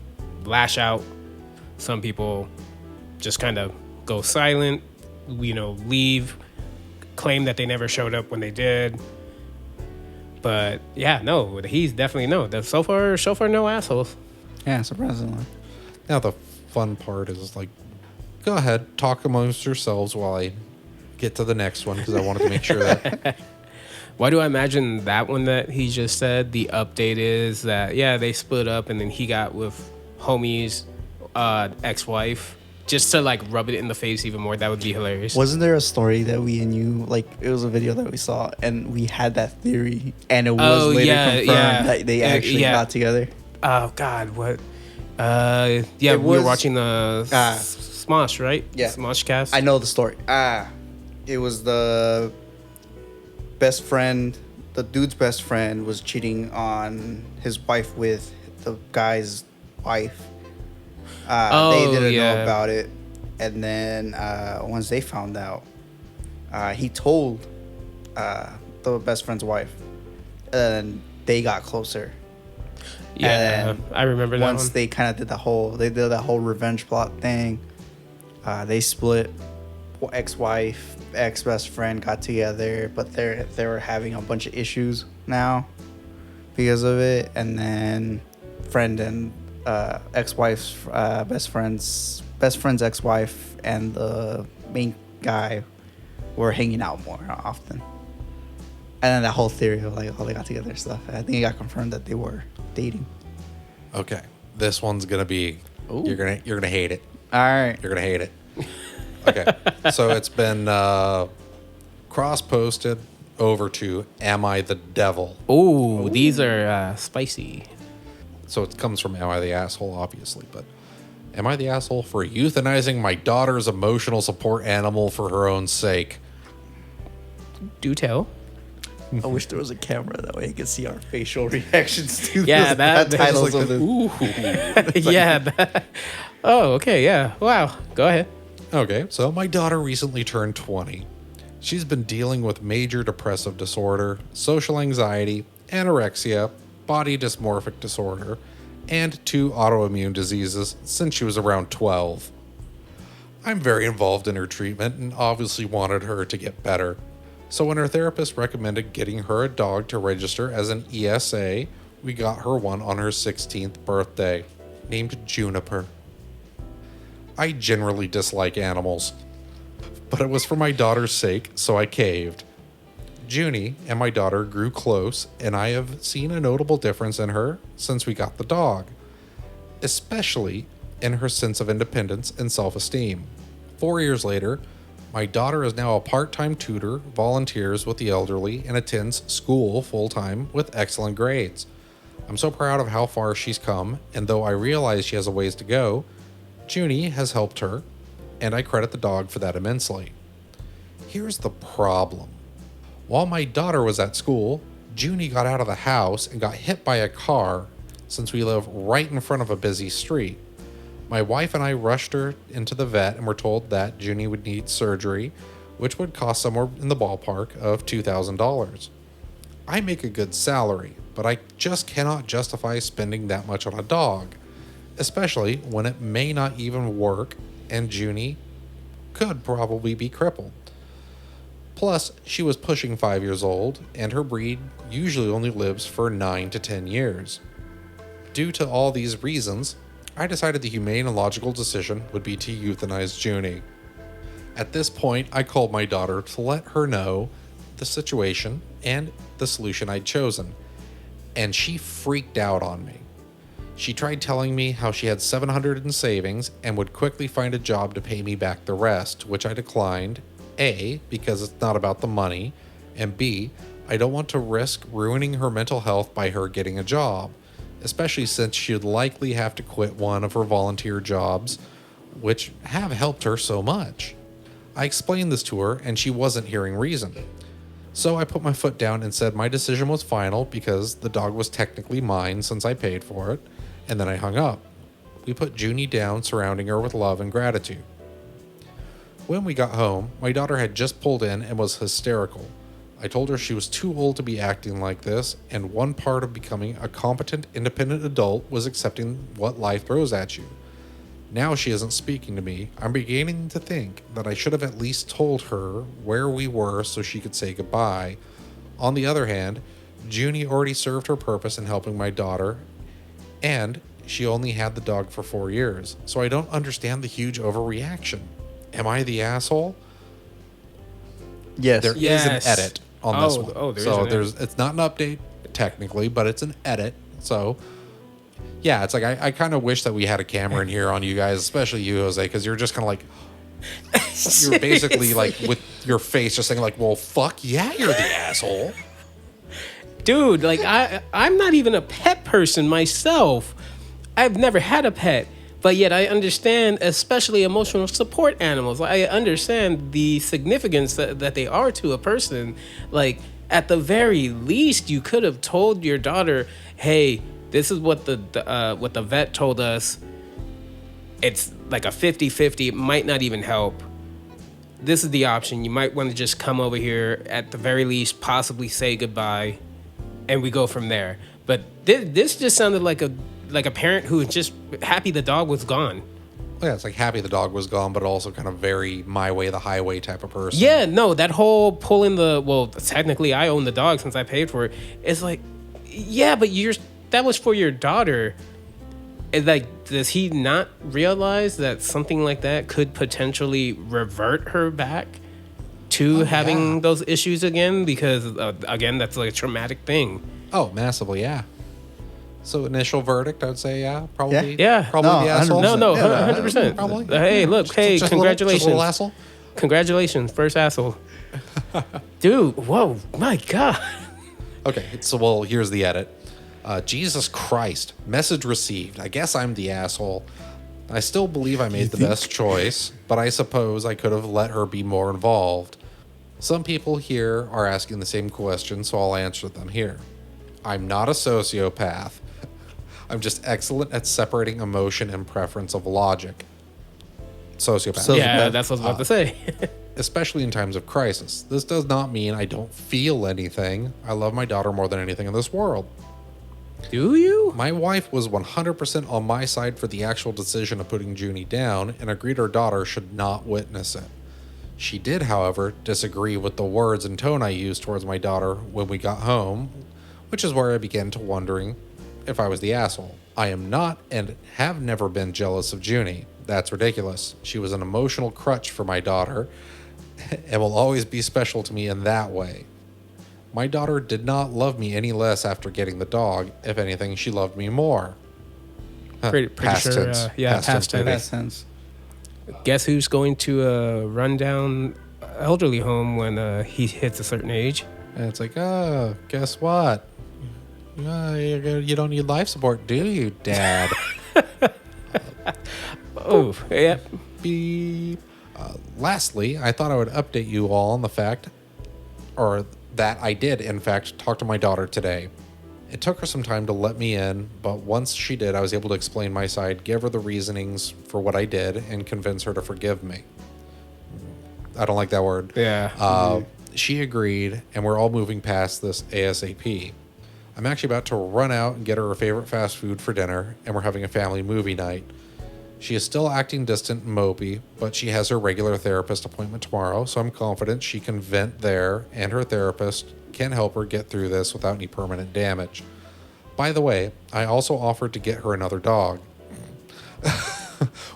lash out. Some people just kind of go silent, you know, leave, claim that they never showed up when they did. But yeah, no, he's definitely no. So far, no assholes. Yeah, surprisingly. Now the fun part is like, go ahead, talk amongst yourselves while I get to the next one because I wanted to make sure that. Why do I imagine that one that he just said? The update is that yeah, they split up and then he got with homie's ex-wife just to like rub it in the face even more. That would be hilarious. Wasn't there a story that we and you like? It was a video that we saw, and we had that theory, and it was later confirmed that they actually got together. Oh God, what? Yeah, we were watching the Smosh, right? Yeah, Smosh cast. I know the story. It was the best friend. The dude's best friend was cheating on his wife with the guy's wife. They didn't know about it, and then once they found out, he told the best friend's wife, and they got closer. Yeah, I remember that. Once they kind of did that whole revenge plot thing, they split. Ex-wife, ex-best friend got together, but they were having a bunch of issues now because of it, and then friend and ex-wife's best friend's ex-wife and the main guy were hanging out more often. And then that whole theory of like, oh, they got together and stuff. I think it got confirmed that they were dating. Okay, this one's gonna be. Ooh. You're gonna hate it. All right. You're gonna hate it. Okay, so it's been cross-posted over to "Am I the Devil?" Ooh, these are spicy. So it comes from "Am I the Asshole?" obviously, but am I the asshole for euthanizing my daughter's emotional support animal for her own sake? Do tell. I wish there was a camera that way you could see our facial reactions to Yeah, that titles like of the. Ooh. Yeah. Oh, okay. Yeah. Wow. Go ahead. Okay, so my daughter recently turned 20. She's been dealing with major depressive disorder, social anxiety, anorexia, body dysmorphic disorder, and 2 autoimmune diseases since she was around 12. I'm very involved in her treatment and obviously wanted her to get better. So when her therapist recommended getting her a dog to register as an ESA, we got her one on her 16th birthday, named Juniper. I generally dislike animals, but it was for my daughter's sake, so I caved. Junie and my daughter grew close, and I have seen a notable difference in her since we got the dog, especially in her sense of independence and self-esteem. 4 years later, my daughter is now a part-time tutor, volunteers with the elderly, and attends school full-time with excellent grades. I'm so proud of how far she's come, and though I realize she has a ways to go, Junie has helped her, and I credit the dog for that immensely. Here's the problem. While my daughter was at school, Junie got out of the house and got hit by a car since we live right in front of a busy street. My wife and I rushed her into the vet and were told that Junie would need surgery, which would cost somewhere in the ballpark of $2,000. I make a good salary, but I just cannot justify spending that much on a dog, especially when it may not even work and Junie could probably be crippled. Plus, she was pushing 5 years old, and her breed usually only lives for 9 to 10 years. Due to all these reasons, I decided the humane and logical decision would be to euthanize Junie. At this point, I called my daughter to let her know the situation and the solution I'd chosen. and she freaked out on me. She tried telling me how she had $700 in savings and would quickly find a job to pay me back the rest, which I declined. A, because it's not about the money, and B, I don't want to risk ruining her mental health by her getting a job, especially since she'd likely have to quit one of her volunteer jobs, which have helped her so much. I explained this to her, and she wasn't hearing reason. So I put my foot down and said my decision was final because the dog was technically mine since I paid for it, and then I hung up. We put Junie down, surrounding her with love and gratitude. When we got home, my daughter had just pulled in and was hysterical. I told her she was too old to be acting like this, and one part of becoming a competent, independent adult was accepting what life throws at you. Now she isn't speaking to me. I'm beginning to think that I should have at least told her where we were so she could say goodbye. On the other hand, Junie already served her purpose in helping my daughter, and she only had the dog for 4 years, so I don't understand the huge overreaction. Am I the asshole? Yes. There is an edit on this one. Oh, there so is it's not an update technically, but it's an edit. So yeah, it's like I kind of wish that we had a camera in here on you guys, especially you, Jose, because you're just kind of like you're basically like with your face just saying like, well, fuck yeah, you're the asshole. Dude, like I'm not even a pet person myself. I've never had a pet, but yet I understand, especially emotional support animals. I understand the significance that they are to a person. Like, at the very least, you could have told your daughter, hey, this is what the vet told us. It's like a 50-50. It might not even help. This is the option. You might want to just come over here, at the very least, possibly say goodbye, and we go from there. But this just sounded like a parent who was just happy the dog was gone. Yeah, it's like happy the dog was gone, but also kind of very my way the highway type of person. Yeah, no, that whole pulling well, technically I own the dog since I paid for it. It's like, yeah, but that was for your daughter. It's like, does he not realize that something like that could potentially revert her back to having those issues again? Because again, that's like a traumatic thing. Oh, massively, yeah. So initial verdict, I would say, yeah, probably. Yeah. Probably No, the asshole. 100%. No, Yeah, 100%. probably. Hey, look, Just hey, a little- congratulations. just a little asshole. Congratulations, first asshole. Dude, whoa, my God. Okay, so well, here's the edit. Jesus Christ, message received. I guess I'm the asshole. I still believe I made the best choice, but I suppose I could have let her be more involved. Some people here are asking the same question, so I'll answer them here. I'm not a sociopath. I'm just excellent at separating emotion and preference of logic. Sociopath. Yeah, that's what I was about to say. Especially in times of crisis. This does not mean I don't feel anything. I love my daughter more than anything in this world. Do you? My wife was 100% on my side for the actual decision of putting Junie down and agreed her daughter should not witness it. She did, however, disagree with the words and tone I used towards my daughter when we got home, which is where I began to wondering if I was the asshole. I am not and have never been jealous of Junie. That's ridiculous. She was an emotional crutch for my daughter and will always be special to me in that way. My daughter did not love me any less after getting the dog. If anything, she loved me more. Pretty Past sure. tense. Past tense, tense. baby. That sense. Guess who's going to a rundown elderly home when he hits a certain age? And it's like, oh, guess what? You don't need life support, do you, Dad? Oh, yeah. Beep. Lastly, I thought I would update you all on the fact, or that I did, in fact, talk to my daughter today. It took her some time to let me in, but once she did, I was able to explain my side, give her the reasonings for what I did, and convince her to forgive me. I don't like that word. Yeah. She agreed, and we're all moving past this ASAP. I'm actually about to run out and get her favorite fast food for dinner, and we're having a family movie night. She is still acting distant and mopey, but she has her regular therapist appointment tomorrow, so I'm confident she can vent there, and her therapist can help her get through this without any permanent damage. By the way, I also offered to get her another dog,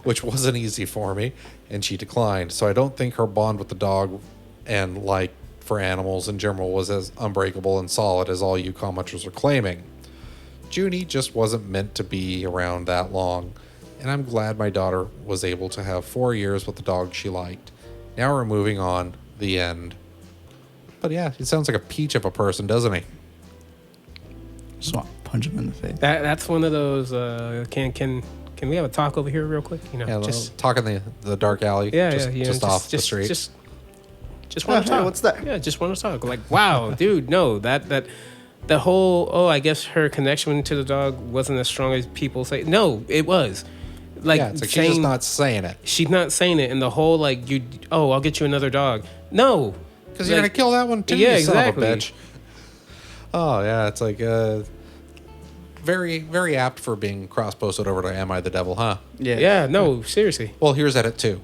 which wasn't easy for me, and she declined, so I don't think her bond with the dog and, like, for animals in general was as unbreakable and solid as all you commenters are claiming. Junie just wasn't meant to be around that long, and I'm glad my daughter was able to have 4 years with the dog she liked. Now we're moving on. The end. But yeah, he sounds like a peach of a person, doesn't he? Just want to punch him in the face. That's one of those. Can we have a talk over here real quick? You know, Yeah, just talk in the dark alley. Just off the street. Just want to talk. What's that? Yeah, just want to talk. Like, wow, dude, no, that the whole. Oh, I guess her connection to the dog wasn't as strong as people say. No, it was. Like, yeah, it's like she's just not saying it. She's not saying it, and the whole like I'll get you another dog. No, because you're gonna kill that one too. Yeah, you son exactly. of a bitch. Oh yeah, it's like very very apt for being cross-posted over to Am I the Devil, huh? Yeah. Yeah. No, seriously. Well, here's Edit 2.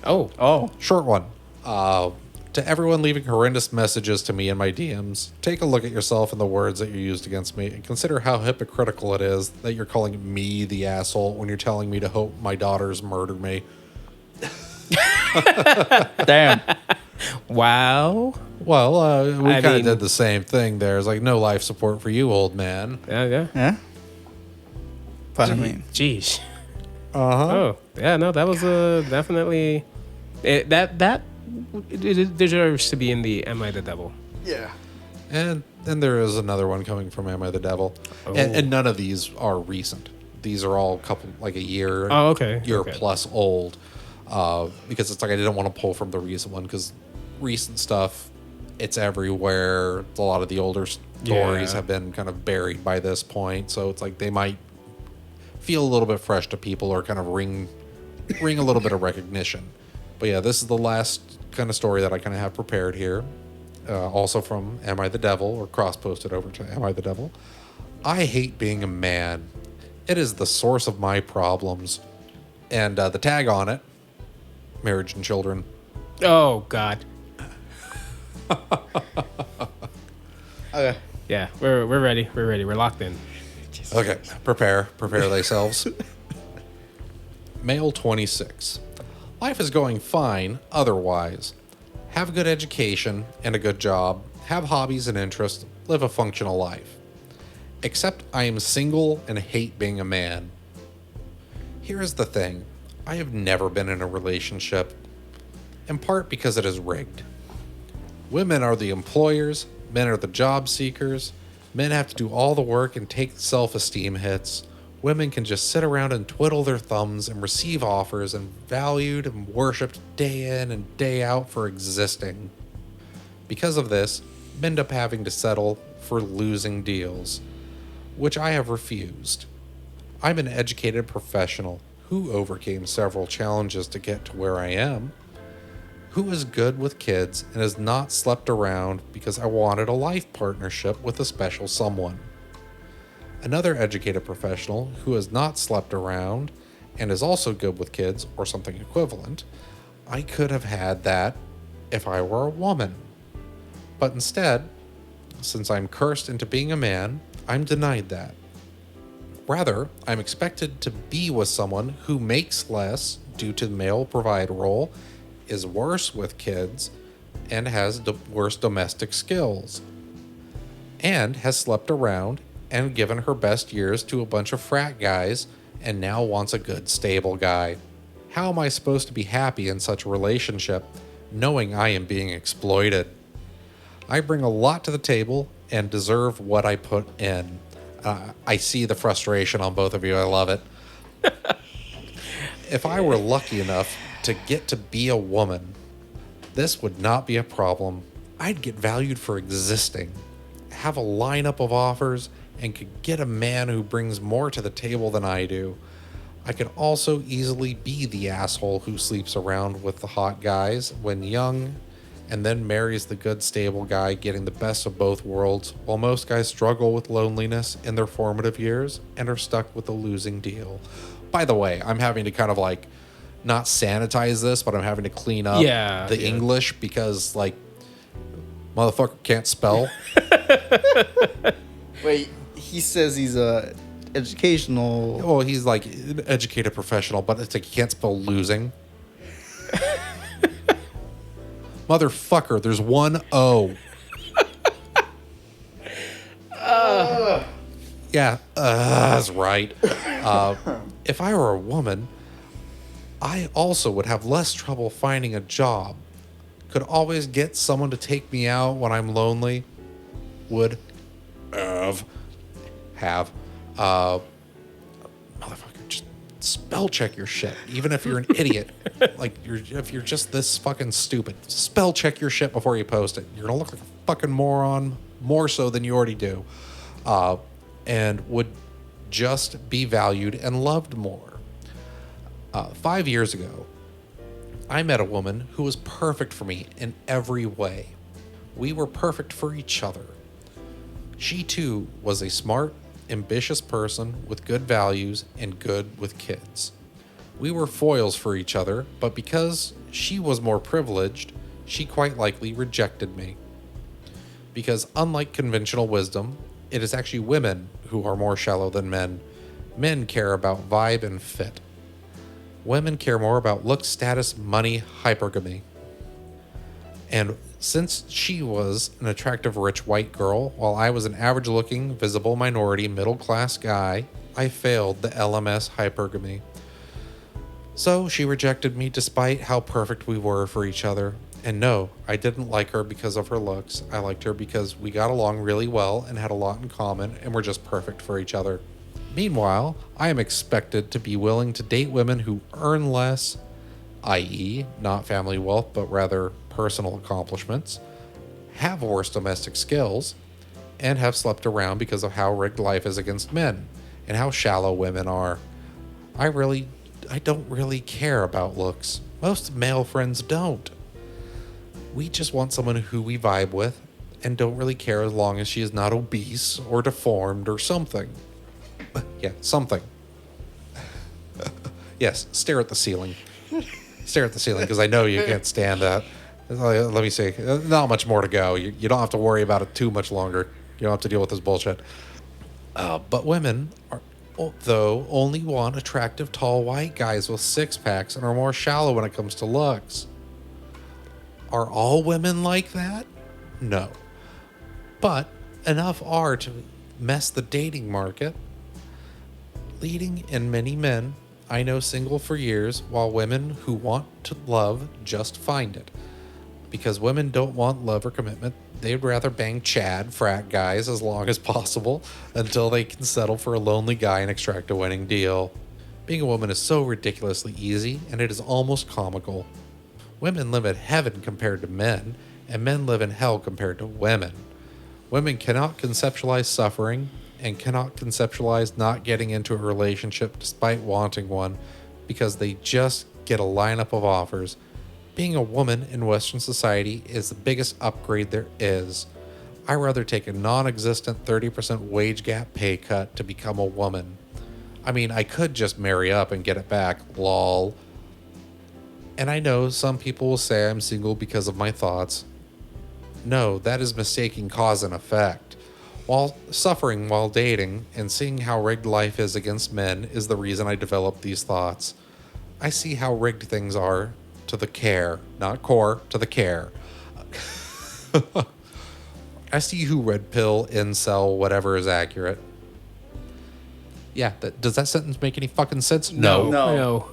Oh. Short one. To everyone leaving horrendous messages to me in my DMs, take a look at yourself and the words that you used against me and consider how hypocritical it is that you're calling me the asshole when you're telling me to hope my daughters murder me. Damn. Wow. Well, we I kind of mean- did the same thing there. It's like, no life support for you, old man. Yeah. Yeah. But I mean, Jeez. Uh-huh. Oh, yeah. No, that was definitely that it deserves to be in the Am I the Devil? yeah. And then there is another one coming from Am I the Devil? Oh. And none of these are recent. These are all like a year, Oh, okay. year Okay. plus old. Because it's like I didn't want to pull from the recent one because recent stuff, it's everywhere. A lot of the older stories Yeah. have been kind of buried by this point. So it's like they might feel a little bit fresh to people or kind of ring a little bit of recognition. But yeah, this is the last kind of story that I kind of have prepared here. Also from Am I the Devil, or cross-posted over to Am I the Devil. I hate being a man. It is the source of my problems. And the tag on it, marriage and children. Oh God. Okay. Yeah, we're ready. We're ready. We're locked in. Okay, prepare thyselves. Male 26. Life is going fine otherwise. Have a good education and a good job. Have hobbies and interests. Live a functional life. Except I am single and hate being a man. Here is the thing. I have never been in a relationship. In part because it is rigged. Women are the employers. Men are the job seekers. Men have to do all the work and take self-esteem hits. Women can just sit around and twiddle their thumbs and receive offers and valued and worshipped day in and day out for existing. Because of this, men end up having to settle for losing deals, which I have refused. I'm an educated professional who overcame several challenges to get to where I am, who is good with kids and has not slept around because I wanted a life partnership with a special someone. Another educated professional who has not slept around and is also good with kids or something equivalent. I could have had that if I were a woman. But instead, since I'm cursed into being a man, I'm denied that. Rather, I'm expected to be with someone who makes less due to the male provide role, is worse with kids, and has worse domestic skills, and has slept around and given her best years to a bunch of frat guys and now wants a good, stable guy. How am I supposed to be happy in such a relationship knowing I am being exploited? I bring a lot to the table and deserve what I put in. I see the frustration on both of you. I love it. If I were lucky enough to get to be a woman, this would not be a problem. I'd get valued for existing, have a lineup of offers, and could get a man who brings more to the table than I do. I could also easily be the asshole who sleeps around with the hot guys when young and then marries the good stable guy, getting the best of both worlds, while most guys struggle with loneliness in their formative years and are stuck with a losing deal. By the way, I'm having to kind of like not sanitize this, but I'm having to clean up the English because like motherfucker can't spell. Wait, he says he's a educational. Well, he's like an educated professional, but it's like he can't spell losing. Motherfucker, there's one O. Yeah, that's right. If I were a woman, I also would have less trouble finding a job. Could always get someone to take me out when I'm lonely. Would have. Motherfucker, just spell check your shit. Even if you're an idiot, if you're just this fucking stupid, spell check your shit before you post it. You're gonna look like a fucking moron, more so than you already do, and would just be valued and loved more. 5 years ago, I met a woman who was perfect for me in every way. We were perfect for each other. She too was a smart, ambitious person with good values and good with kids. We were foils for each other, but because she was more privileged, she quite likely rejected me. Because unlike conventional wisdom, it is actually women who are more shallow than men. Men care about vibe and fit. Women care more about look, status, money, hypergamy. And since she was an attractive rich white girl, while I was an average-looking, visible minority, middle-class guy, I failed the LMS hypergamy. So she rejected me despite how perfect we were for each other. And no, I didn't like her because of her looks. I liked her because we got along really well and had a lot in common and were just perfect for each other. Meanwhile, I am expected to be willing to date women who earn less, i.e., not family wealth, but rather personal accomplishments, have worse domestic skills, and have slept around because of how rigged life is against men and how shallow women are. I don't really care about looks. Most male friends don't. We just want someone who we vibe with and don't really care as long as she is not obese or deformed or something. Yeah, something. Yes, stare at the ceiling. Stare at the ceiling because I know you can't stand that. Let me see. Not much more to go. You don't have to worry about it too much longer. You don't have to deal with this bullshit. But women are, though, only want attractive, tall, white guys with six-packs and are more shallow when it comes to looks. Are all women like that? No. But enough are to mess the dating market. Leading in many men I know single for years, while women who want to love just find it. Because women don't want love or commitment, they'd rather bang Chad frat guys as long as possible until they can settle for a lonely guy and extract a winning deal. Being a woman is so ridiculously easy, and it is almost comical. Women live in heaven compared to men, and men live in hell compared to women. Women cannot conceptualize suffering and cannot conceptualize not getting into a relationship despite wanting one because they just get a lineup of offers. Being a woman in Western society is the biggest upgrade there is. I'd rather take a non-existent 30% wage gap pay cut to become a woman. I mean, I could just marry up and get it back, lol. And I know some people will say I'm single because of my thoughts. No, that is mistaking cause and effect. While suffering while dating and seeing how rigged life is against men is the reason I developed these thoughts. I see how rigged things are to the care, not core, to the care. I see who red pill, incel, whatever is accurate. Yeah, does that sentence make any fucking sense? No. No.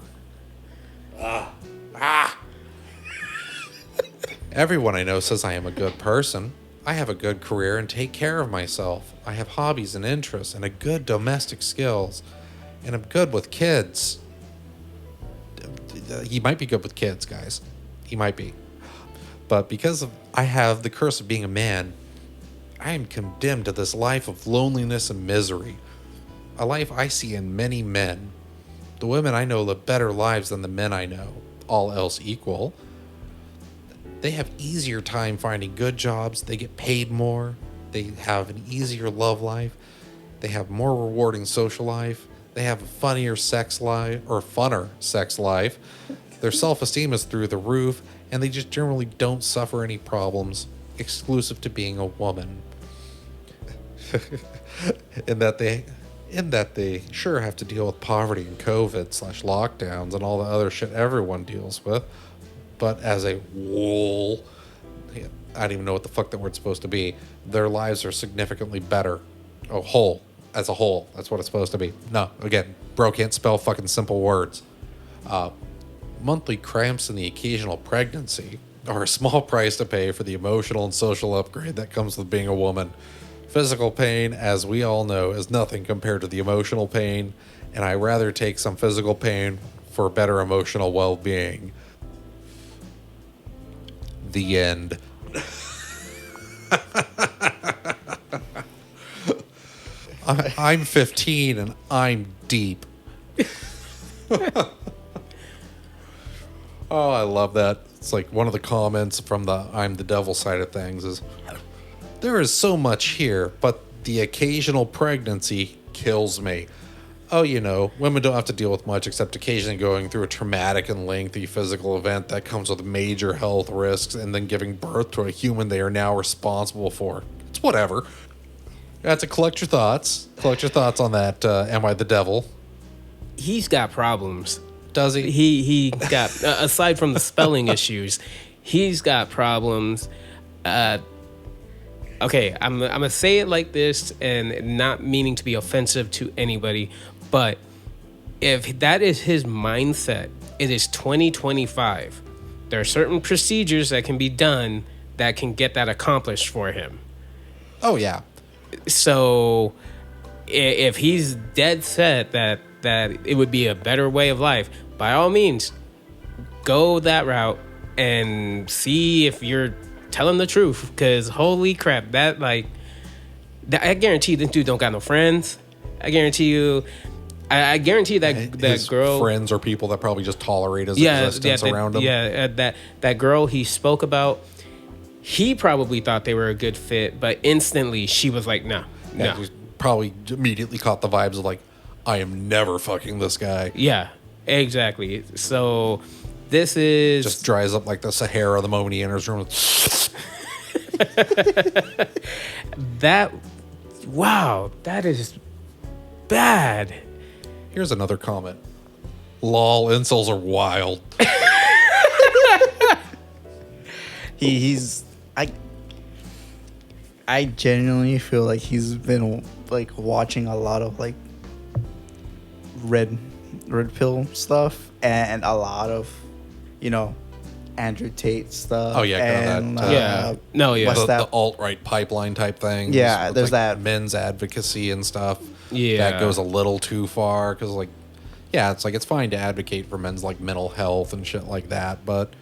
Everyone I know says I am a good person. I have a good career and take care of myself. I have hobbies and interests and a good domestic skills. And I'm good with kids. He might be good with kids, guys. He might be. But because I have the curse of being a man, I am condemned to this life of loneliness and misery. A life I see in many men. The women I know live better lives than the men I know, all else equal. They have easier time finding good jobs. They get paid more. They have an easier love life. They have more rewarding social life. They have a funnier sex life, or funner sex life. Their self-esteem is through the roof, and they just generally don't suffer any problems exclusive to being a woman. in that they sure have to deal with poverty and COVID/lockdowns and all the other shit everyone deals with. But as a whole, I don't even know what the fuck that word's supposed to be. Their lives are significantly better. Oh, whole. as a whole. That's what it's supposed to be. No, again, bro can't spell fucking simple words. Monthly cramps and the occasional pregnancy are a small price to pay for the emotional and social upgrade that comes with being a woman. Physical pain, as we all know, is nothing compared to the emotional pain, and I rather take some physical pain for better emotional well-being. The end. I'm 15 and I'm deep. Oh, I love that. It's like one of the comments from the I'm the devil side of things is, there is so much here, but the occasional pregnancy kills me. Oh, you know, women don't have to deal with much except occasionally going through a traumatic and lengthy physical event that comes with major health risks and then giving birth to a human they are now responsible for. It's whatever. You have to collect your thoughts. Collect your thoughts on that, Am I the Devil? He's got problems. Does he? He got, aside from the spelling issues, he's got problems. Okay, I'm going to say it like this and not meaning to be offensive to anybody, but if that is his mindset, it is 2025. There are certain procedures that can be done that can get that accomplished for him. Oh, yeah. So if he's dead set that it would be a better way of life, by all means, go that route and see if you're telling the truth. Because holy crap, I guarantee this dude don't got no friends. I guarantee you that His girl, friends are people that probably just tolerate his existence around him. Yeah, that girl he spoke about, he probably thought they were a good fit, but instantly she was like, no. He probably immediately caught the vibes of like, I am never fucking this guy. Yeah, exactly. So this is Just dries up like the Sahara the moment he enters the room. that is bad. Here's another comment. Lol, incels are wild. I genuinely feel like he's been like watching a lot of like red pill stuff and a lot of, you know, Andrew Tate stuff. Oh, yeah, and, that, yeah. The alt-right pipeline type thing. Yeah, with, there's like, that. men's advocacy and stuff. Yeah. That goes a little too far because, like, yeah, it's like it's fine to advocate for men's like mental health and shit like that, but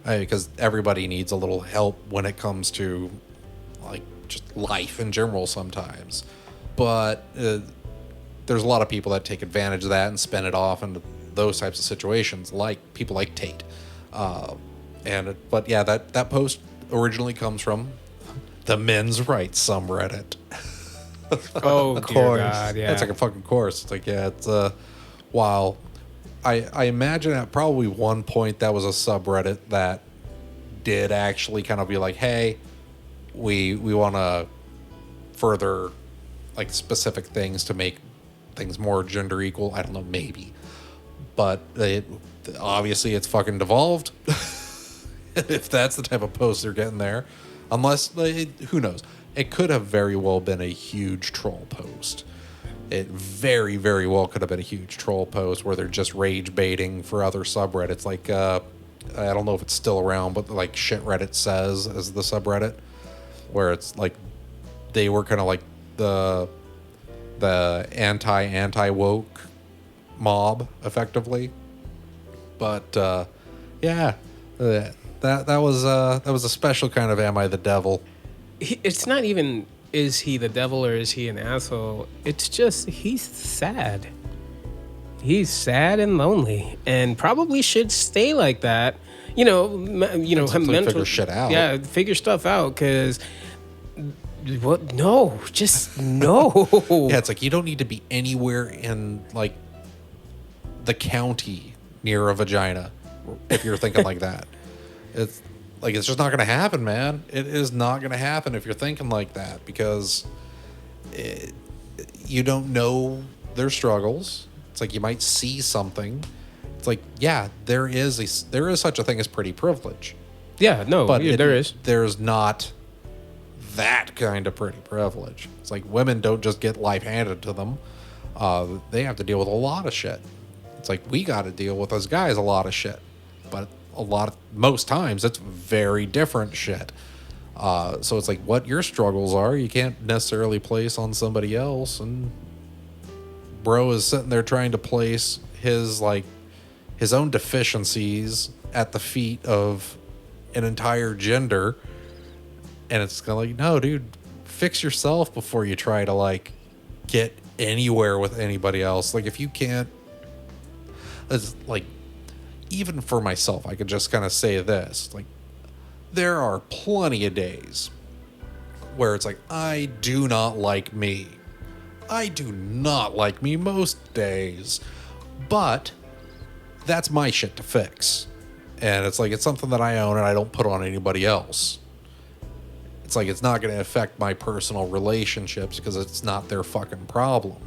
because everybody needs a little help when it comes to like just life in general sometimes. But there's a lot of people that take advantage of that and spin it off into those types of situations, like people like Tate. But yeah, that post originally comes from the men's rights subreddit. Oh, Of dear course. God, yeah. It's like a fucking course. It's like, yeah, it's while I imagine at probably one point that was a subreddit that did actually kind of be like, hey, we want to further like specific things to make things more gender equal. I don't know, maybe. But obviously it's fucking devolved. If that's the type of post they're getting there. Unless, who knows? It could have very well been a huge troll post. It very, very well could have been a huge troll post where they're just rage baiting for other subreddits. Like, I don't know if it's still around, but like Shit Reddit Says is the subreddit. Where it's like, they were kind of like the anti-woke mob, effectively. But, yeah, that was a special kind of Am I the Devil? It's not even is he the devil or is he an asshole. It's just he's sad. He's sad and lonely, and probably should stay like that. Figure shit out. Yeah, figure stuff out. Because what? No, just no. Yeah, it's like you don't need to be anywhere in like the county near a vagina if you're thinking like that. It's like it's just not going to happen, man. It is not going to happen if you're thinking like that because you don't know their struggles. It's like you might see something. It's like, yeah, there is such a thing as pretty privilege. Yeah, no, But there is. There's not that kind of pretty privilege. It's like women don't just get life handed to them. They have to deal with a lot of shit. It's like we got to deal with as guys a lot of shit, but most times it's very different shit. So it's like what your struggles are, you can't necessarily place on somebody else. And bro is sitting there trying to place his own deficiencies at the feet of an entire gender. And it's kind of like, no, dude, fix yourself before you try to like get anywhere with anybody else. Like if you can't, it's like, even for myself, I could just kind of say this, like, there are plenty of days where it's like, I do not like me. I do not like me most days, but that's my shit to fix. And it's like, it's something that I own and I don't put on anybody else. It's like, it's not going to affect my personal relationships because it's not their fucking problem.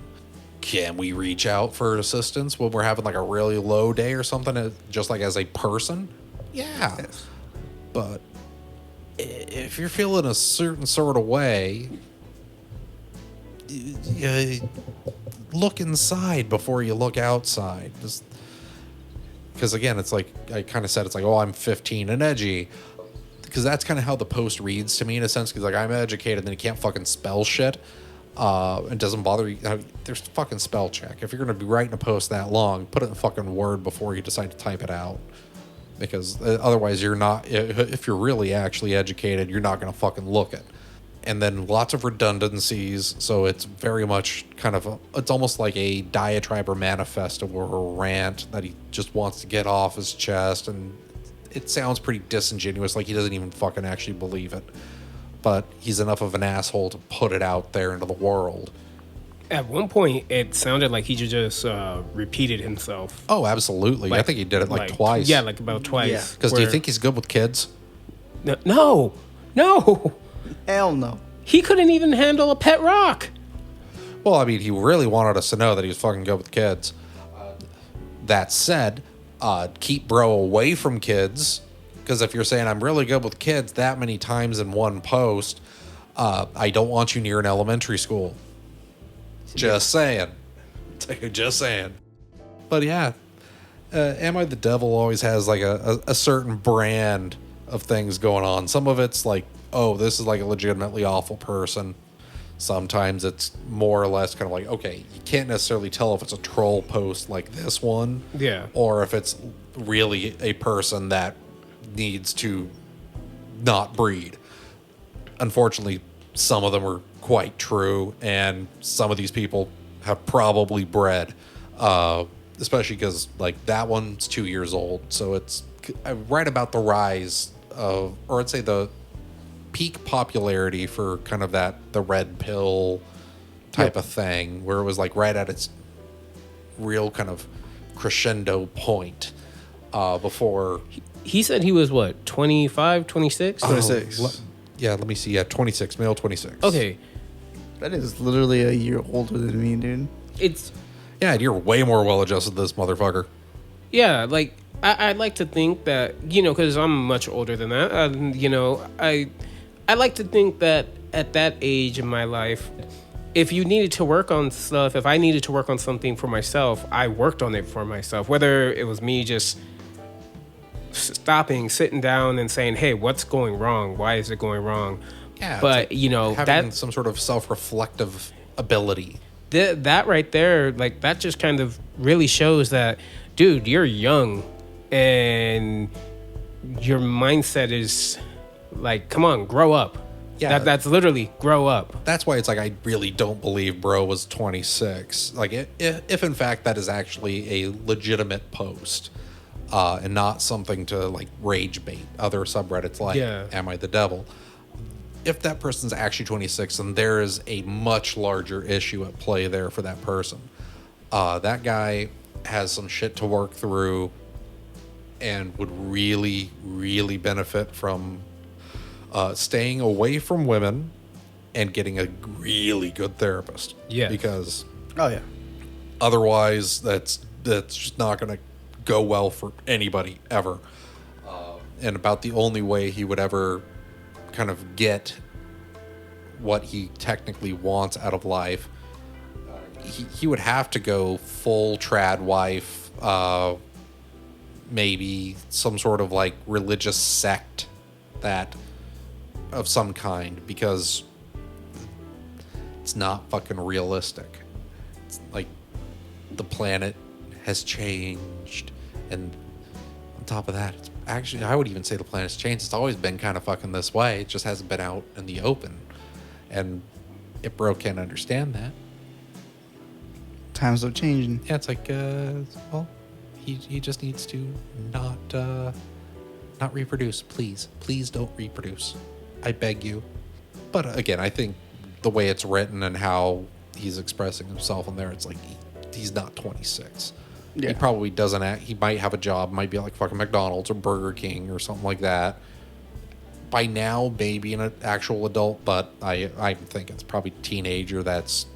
Can we reach out for assistance when we're having like a really low day or something, just like as a person? Yeah. Yes. But if you're feeling a certain sort of way, look inside before you look outside. Just because, again, it's like I kind of said, it's like, oh, I'm 15 and edgy. Because that's kind of how the post reads to me in a sense. Because like I'm educated and you can't fucking spell shit. It doesn't bother you. There's fucking spell check. If you're going to be writing a post that long, put it in fucking Word before you decide to type it out. Because otherwise you're not, if you're really actually educated, you're not going to fucking look it. And then lots of redundancies. So it's very much kind of, it's almost like a diatribe or manifesto or a rant that he just wants to get off his chest. And it sounds pretty disingenuous, like he doesn't even fucking actually believe it. But he's enough of an asshole to put it out there into the world. At one point, it sounded like he just repeated himself. Oh, absolutely. I think he did it like twice. Yeah, like about twice. Because do you think he's good with kids? No. Hell no. He couldn't even handle a pet rock. Well, I mean, he really wanted us to know that he was fucking good with kids. That said, keep bro away from kids. Because if you're saying I'm really good with kids that many times in one post, I don't want you near an elementary school. Just saying. Just saying. But yeah, Am I the Devil always has like a certain brand of things going on. Some of it's like, oh, this is like a legitimately awful person. Sometimes it's more or less kind of like, okay, you can't necessarily tell if it's a troll post like this one. Yeah. Or if it's really a person that needs to not breed. Unfortunately, some of them are quite true, and some of these people have probably bred, especially because like that one's 2 years old, so it's right about the rise of, or I'd say the peak popularity for kind of the red pill type of thing, where it was like right at its real kind of crescendo point before. He said he was what, 25, 26? 26. Yeah, let me see. Yeah, 26, male 26. Okay. That is literally a year older than me, dude. Yeah, you're way more well-adjusted than this motherfucker. Yeah, like, I'd like to think that, because I'm much older than that, I like to think that at that age in my life, if you needed to work on stuff, if I needed to work on something for myself, I worked on it for myself. Whether it was me just stopping, sitting down and saying, hey, what's going wrong? Why is it going wrong? Yeah, but having some sort of self-reflective ability. That right there, like that just kind of really shows that, dude, you're young and your mindset is like, come on, grow up. Yeah, that's literally grow up. That's why it's like I really don't believe bro was 26. Like if in fact that is actually a legitimate post. And not something to like rage bait other subreddits like Am I the Devil? If that person's actually 26, then there is a much larger issue at play there for that person. That guy has some shit to work through and would really, really benefit from staying away from women and getting a really good therapist. Yeah. Because otherwise that's just not going to go well for anybody ever. And about the only way he would ever kind of get what he technically wants out of life, he would have to go full trad wife, maybe some sort of like religious sect that of some kind, because it's not fucking realistic. It's like the planet has changed, and on top of that, it's actually, I would even say the planet's changed. It's always been kind of fucking this way. It just hasn't been out in the open, and if bro can't understand that, Times are changing. yeah, it's like, well, he just needs to not reproduce. Please don't reproduce. I beg you. But again, I think the way it's written and how he's expressing himself in there, it's like he's not 26. Yeah. He probably doesn't act. He might have a job, might be like fucking McDonald's or Burger King or something like that. By now, maybe an actual adult, but I think it's probably a teenager that's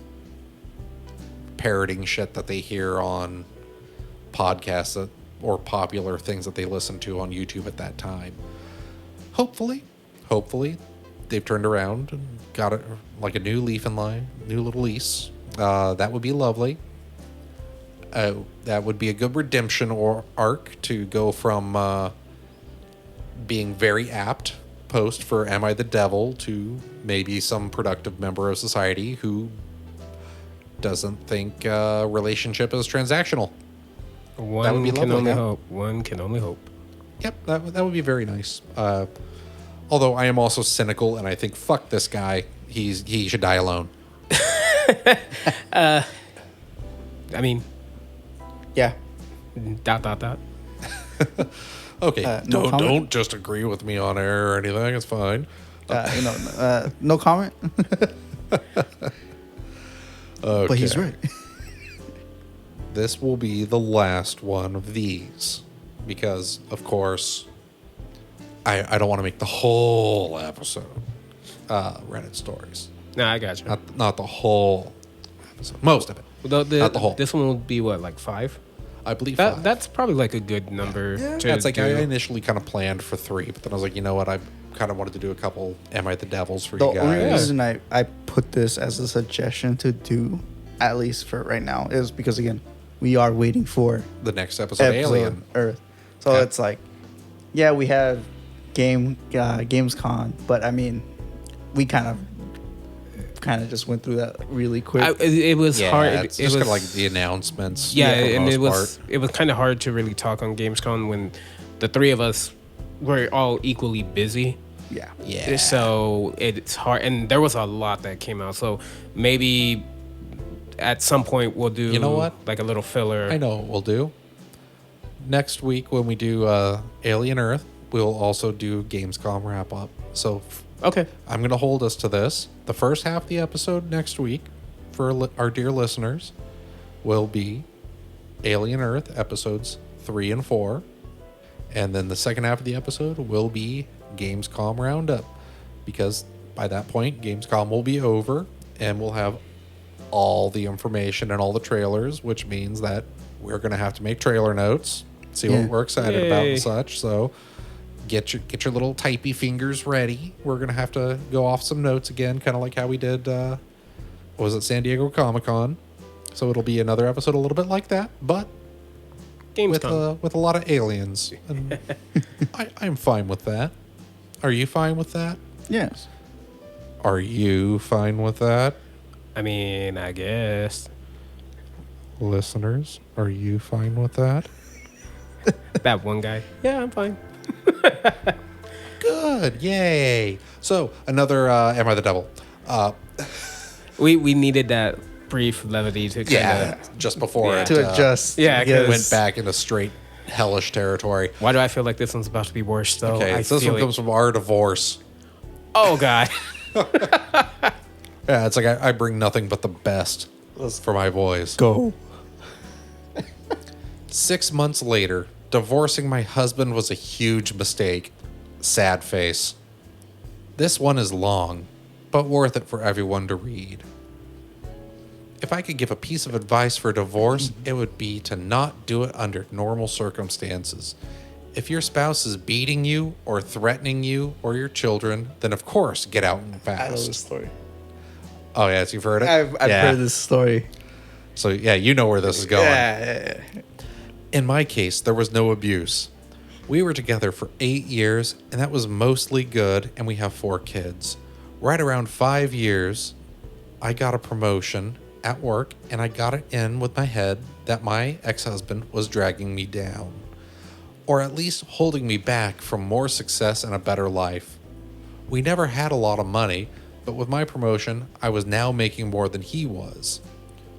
parroting shit that they hear on podcasts or popular things that they listen to on YouTube at that time. Hopefully they've turned around and got it like a new leaf in line, new little lease. That would be lovely. That would be a good redemption or arc to go from being very apt post for Am I the Devil to maybe some productive member of society who doesn't think relationship is transactional. One would be can lovely, only yeah. hope. One can only hope. Yep, that would be very nice. Although I am also cynical, and I think fuck this guy. He should die alone. I mean, Yeah. ... Okay, no comment? don't just agree with me on air or anything. It's fine. No comment. Okay. But he's right. This will be the last one of these because, of course, I don't want to make the whole episode Reddit stories. No, I got you. Not the whole episode. Most of it. Not the whole. This one will be what, like 5? I believe 5. That's probably like a good number. Yeah, it's like do. I initially kind of planned for 3, but then I was like, you know what? I kind of wanted to do a couple Am I the Devils for The you only guys. reason I put this as a suggestion to do, at least for right now, is because, again, we are waiting for The next episode, Alien. Earth. So Okay. it's like, yeah, we have Gamescom, but I mean, we kind of just went through that really quick. It was Yeah, hard. it's It just was kind of like the announcements. yeah, for the and most part. it was kind of hard to really talk on Gamescom when the 3 of us were all equally busy. Yeah. Yeah. So it's hard, and there was a lot that came out. So maybe at some point we'll do, You know what? like a little filler. I know what we'll do. Next week when we do Alien Earth, we'll also do Gamescom wrap up. So Okay. I'm going to hold us to this. The first half of the episode next week for our dear listeners will be Alien Earth episodes 3 and 4. And then the second half of the episode will be Gamescom Roundup. Because by that point, Gamescom will be over and we'll have all the information and all the trailers, which means that we're going to have to make trailer notes, see Yeah. what we're excited about Yay. and such. So get your little typey fingers ready. We're going to have to go off some notes again, kind of like how we did, was it San Diego Comic-Con? So it'll be another episode a little bit like that, but Gamescom. with a lot of aliens. And I'm fine with that. Are you fine with that? Yes. Are you fine with that? I mean, I guess Listeners, are you fine with that? that one guy. Yeah, I'm fine. Good. Yay. So another Am I the Devil? We needed that brief levity to kind of. Just before Yeah. it To adjust. yeah, because- went back into straight hellish territory. Why do I feel like this one's about to be worse? Though Okay, I this one feel comes from our divorce. Oh God. Yeah, it's like I bring nothing but the best for my boys. Go. 6 months later, divorcing my husband was a huge mistake. Sad face. This one is long, but worth it for everyone to read. If I could give a piece of advice for divorce, it would be to not do it under normal circumstances. If your spouse is beating you or threatening you or your children, then of course get out and I love this fast. story. Oh, yes, you've heard it? I've heard this story. So, yeah, you know where this is going. Yeah. In my case, there was no abuse. We were together for 8 years, and that was mostly good, and we have 4 kids. Right around 5 years, I got a promotion at work, and I got it in with my head that my ex-husband was dragging me down, or at least holding me back from more success and a better life. We never had a lot of money, but with my promotion, I was now making more than he was.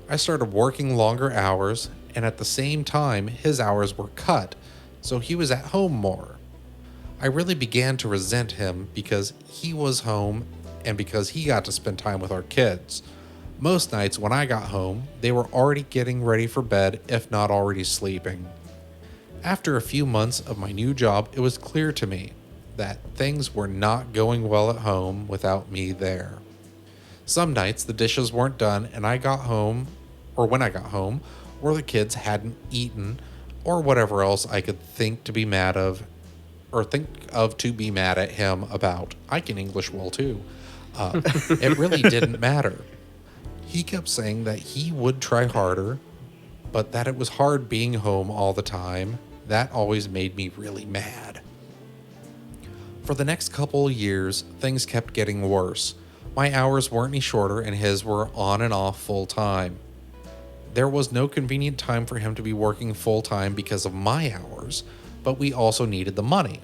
I started working longer hours, and at the same time, his hours were cut, so he was at home more. I really began to resent him because he was home and because he got to spend time with our kids. Most nights when I got home, they were already getting ready for bed, if not already sleeping. After a few months of my new job, it was clear to me that things were not going well at home without me there. Some nights the dishes weren't done and I got home, or when I got home, or the kids hadn't eaten, or whatever else I could think to be mad of, or think of to be mad at him about. I can English well too. It really didn't matter. He kept saying that he would try harder, but that it was hard being home all the time. That always made me really mad. For the next couple of years, things kept getting worse. My hours weren't any shorter and his were on and off full time. There was no convenient time for him to be working full time because of my hours, but we also needed the money.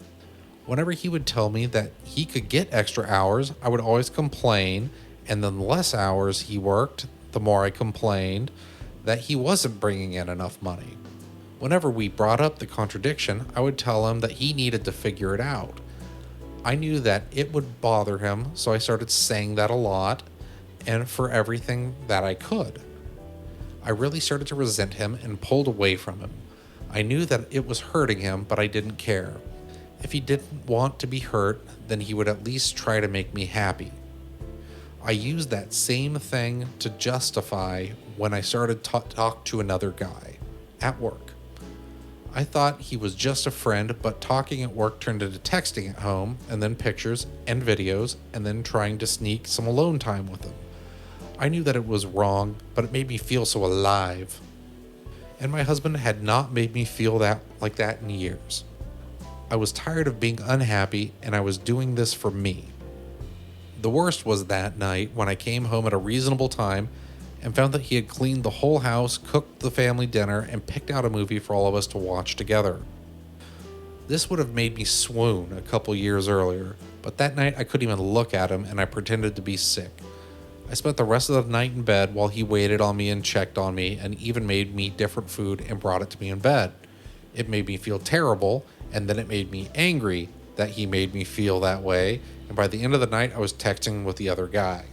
Whenever he would tell me that he could get extra hours, I would always complain, and then the less hours he worked, the more I complained that he wasn't bringing in enough money. Whenever we brought up the contradiction, I would tell him that he needed to figure it out. I knew that it would bother him, so I started saying that a lot, and for everything that I could. I really started to resent him and pulled away from him. I knew that it was hurting him, but I didn't care. If he didn't want to be hurt, then he would at least try to make me happy. I used that same thing to justify when I started to talk to another guy at work. I thought he was just a friend, but talking at work turned into texting at home, and then pictures and videos, and then trying to sneak some alone time with him. I knew that it was wrong, but it made me feel so alive. And my husband had not made me feel like that in years. I was tired of being unhappy, and I was doing this for me. The worst was that night when I came home at a reasonable time and found that he had cleaned the whole house, cooked the family dinner, and picked out a movie for all of us to watch together. This would have made me swoon a couple years earlier, but that night I couldn't even look at him and I pretended to be sick. I spent the rest of the night in bed while he waited on me and checked on me and even made me different food and brought it to me in bed. It made me feel terrible, and then it made me angry that he made me feel that way, and by the end of the night I was texting with the other guy.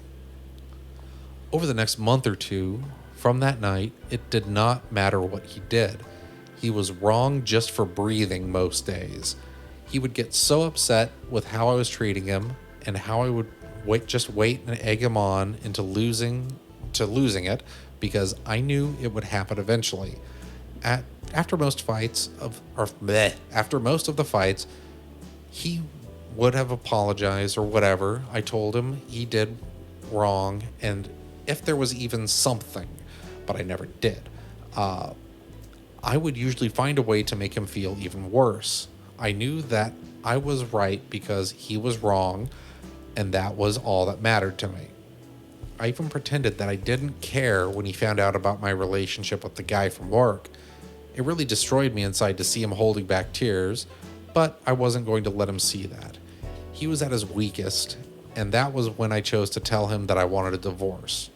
Over the next month or two, from that night, it did not matter what he did. He was wrong just for breathing most days. He would get so upset with how I was treating him and how I would wait and egg him on into losing it because I knew it would happen eventually. After most of the fights, he would have apologized or whatever. I told him he did wrong, and if there was even something, but I never did. I would usually find a way to make him feel even worse. I knew that I was right because he was wrong, and that was all that mattered to me. I even pretended that I didn't care when he found out about my relationship with the guy from work. It really destroyed me inside to see him holding back tears, but I wasn't going to let him see that. He was at his weakest, and that was when I chose to tell him that I wanted a divorce.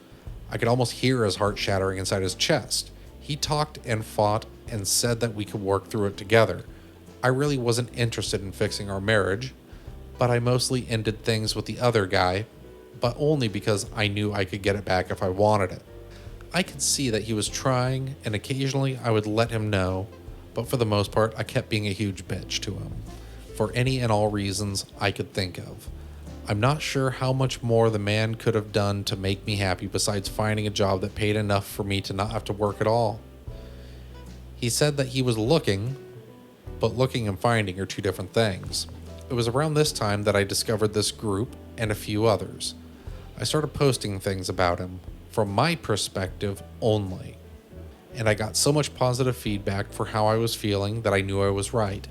I could almost hear his heart shattering inside his chest. He talked and fought and said that we could work through it together. I really wasn't interested in fixing our marriage, but I mostly ended things with the other guy, but only because I knew I could get it back if I wanted it. I could see that he was trying, and occasionally I would let him know, but for the most part, I kept being a huge bitch to him, for any and all reasons I could think of. I'm not sure how much more the man could have done to make me happy besides finding a job that paid enough for me to not have to work at all. He said that he was looking, but looking and finding are two different things. It was around this time that I discovered this group and a few others. I started posting things about him from my perspective only. And I got so much positive feedback for how I was feeling that I knew I was right.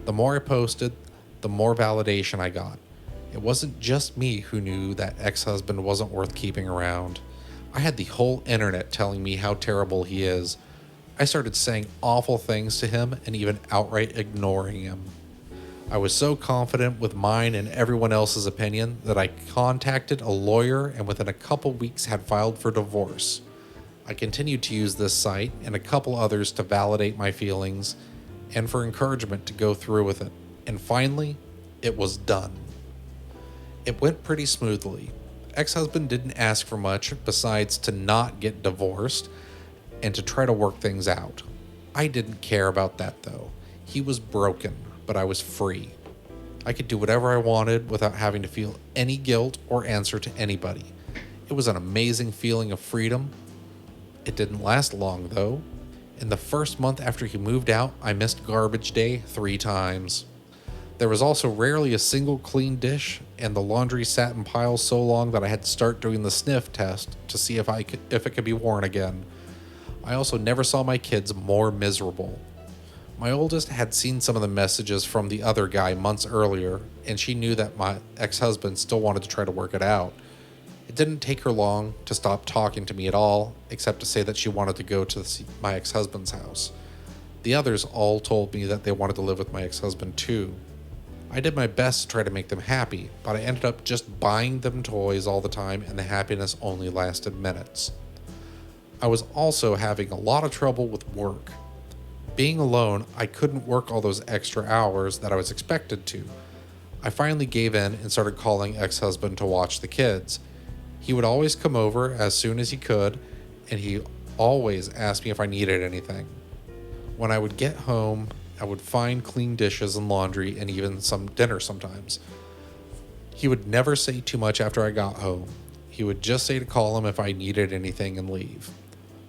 The more I posted, the more validation I got. It wasn't just me who knew that ex-husband wasn't worth keeping around. I had the whole internet telling me how terrible he is. I started saying awful things to him and even outright ignoring him. I was so confident with mine and everyone else's opinion that I contacted a lawyer and within a couple weeks had filed for divorce. I continued to use this site and a couple others to validate my feelings and for encouragement to go through with it. And finally, it was done. It went pretty smoothly. Ex-husband didn't ask for much besides to not get divorced and to try to work things out. I didn't care about that though. He was broken, but I was free. I could do whatever I wanted without having to feel any guilt or answer to anybody. It was an amazing feeling of freedom. It didn't last long though. In the first month after he moved out, I missed garbage day 3 times. There was also rarely a single clean dish, and the laundry sat in piles so long that I had to start doing the sniff test to see if it could be worn again. I also never saw my kids more miserable. My oldest had seen some of the messages from the other guy months earlier, and she knew that my ex-husband still wanted to try to work it out. It didn't take her long to stop talking to me at all, except to say that she wanted to go to my ex-husband's house. The others all told me that they wanted to live with my ex-husband too. I did my best to try to make them happy, but I ended up just buying them toys all the time, and the happiness only lasted minutes. I was also having a lot of trouble with work. Being alone, I couldn't work all those extra hours that I was expected to. I finally gave in and started calling ex-husband to watch the kids. He would always come over as soon as he could, and he always asked me if I needed anything. When I would get home, I would find clean dishes and laundry and even some dinner sometimes. He would never say too much after I got home. He would just say to call him if I needed anything and leave.